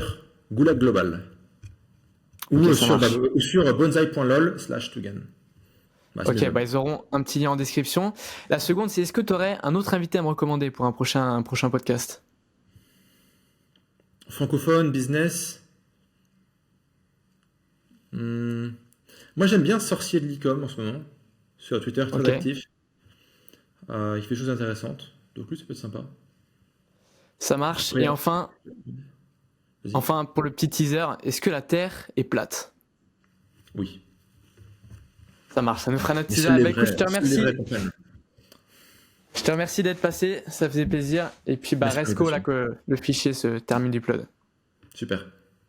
Goulag Global. Ou Ok, ça sur, marche. sur bonsai.lol/Tugan. Bah, c'est Ok, les bah deux. ils auront un petit lien en description. La seconde, c'est est-ce que tu aurais un autre invité à me recommander pour un prochain podcast? Francophone, business. Moi, j'aime bien Sorcier de l'Icom en ce moment. Sur Twitter, très Ok, actif. Il fait des choses intéressantes. Donc lui, ça peut être sympa. ça marche. Après, Et enfin, vas-y. pour le petit teaser, est-ce que la Terre est plate? Oui. Ça marche, ça nous fera notre Mais teaser. Bah écoute, seuls les vrais comprennent. je te remercie d'être passé, ça faisait plaisir. Et puis bah Merci pour reste co là l'invitation. que le fichier se termine d'upload. Super.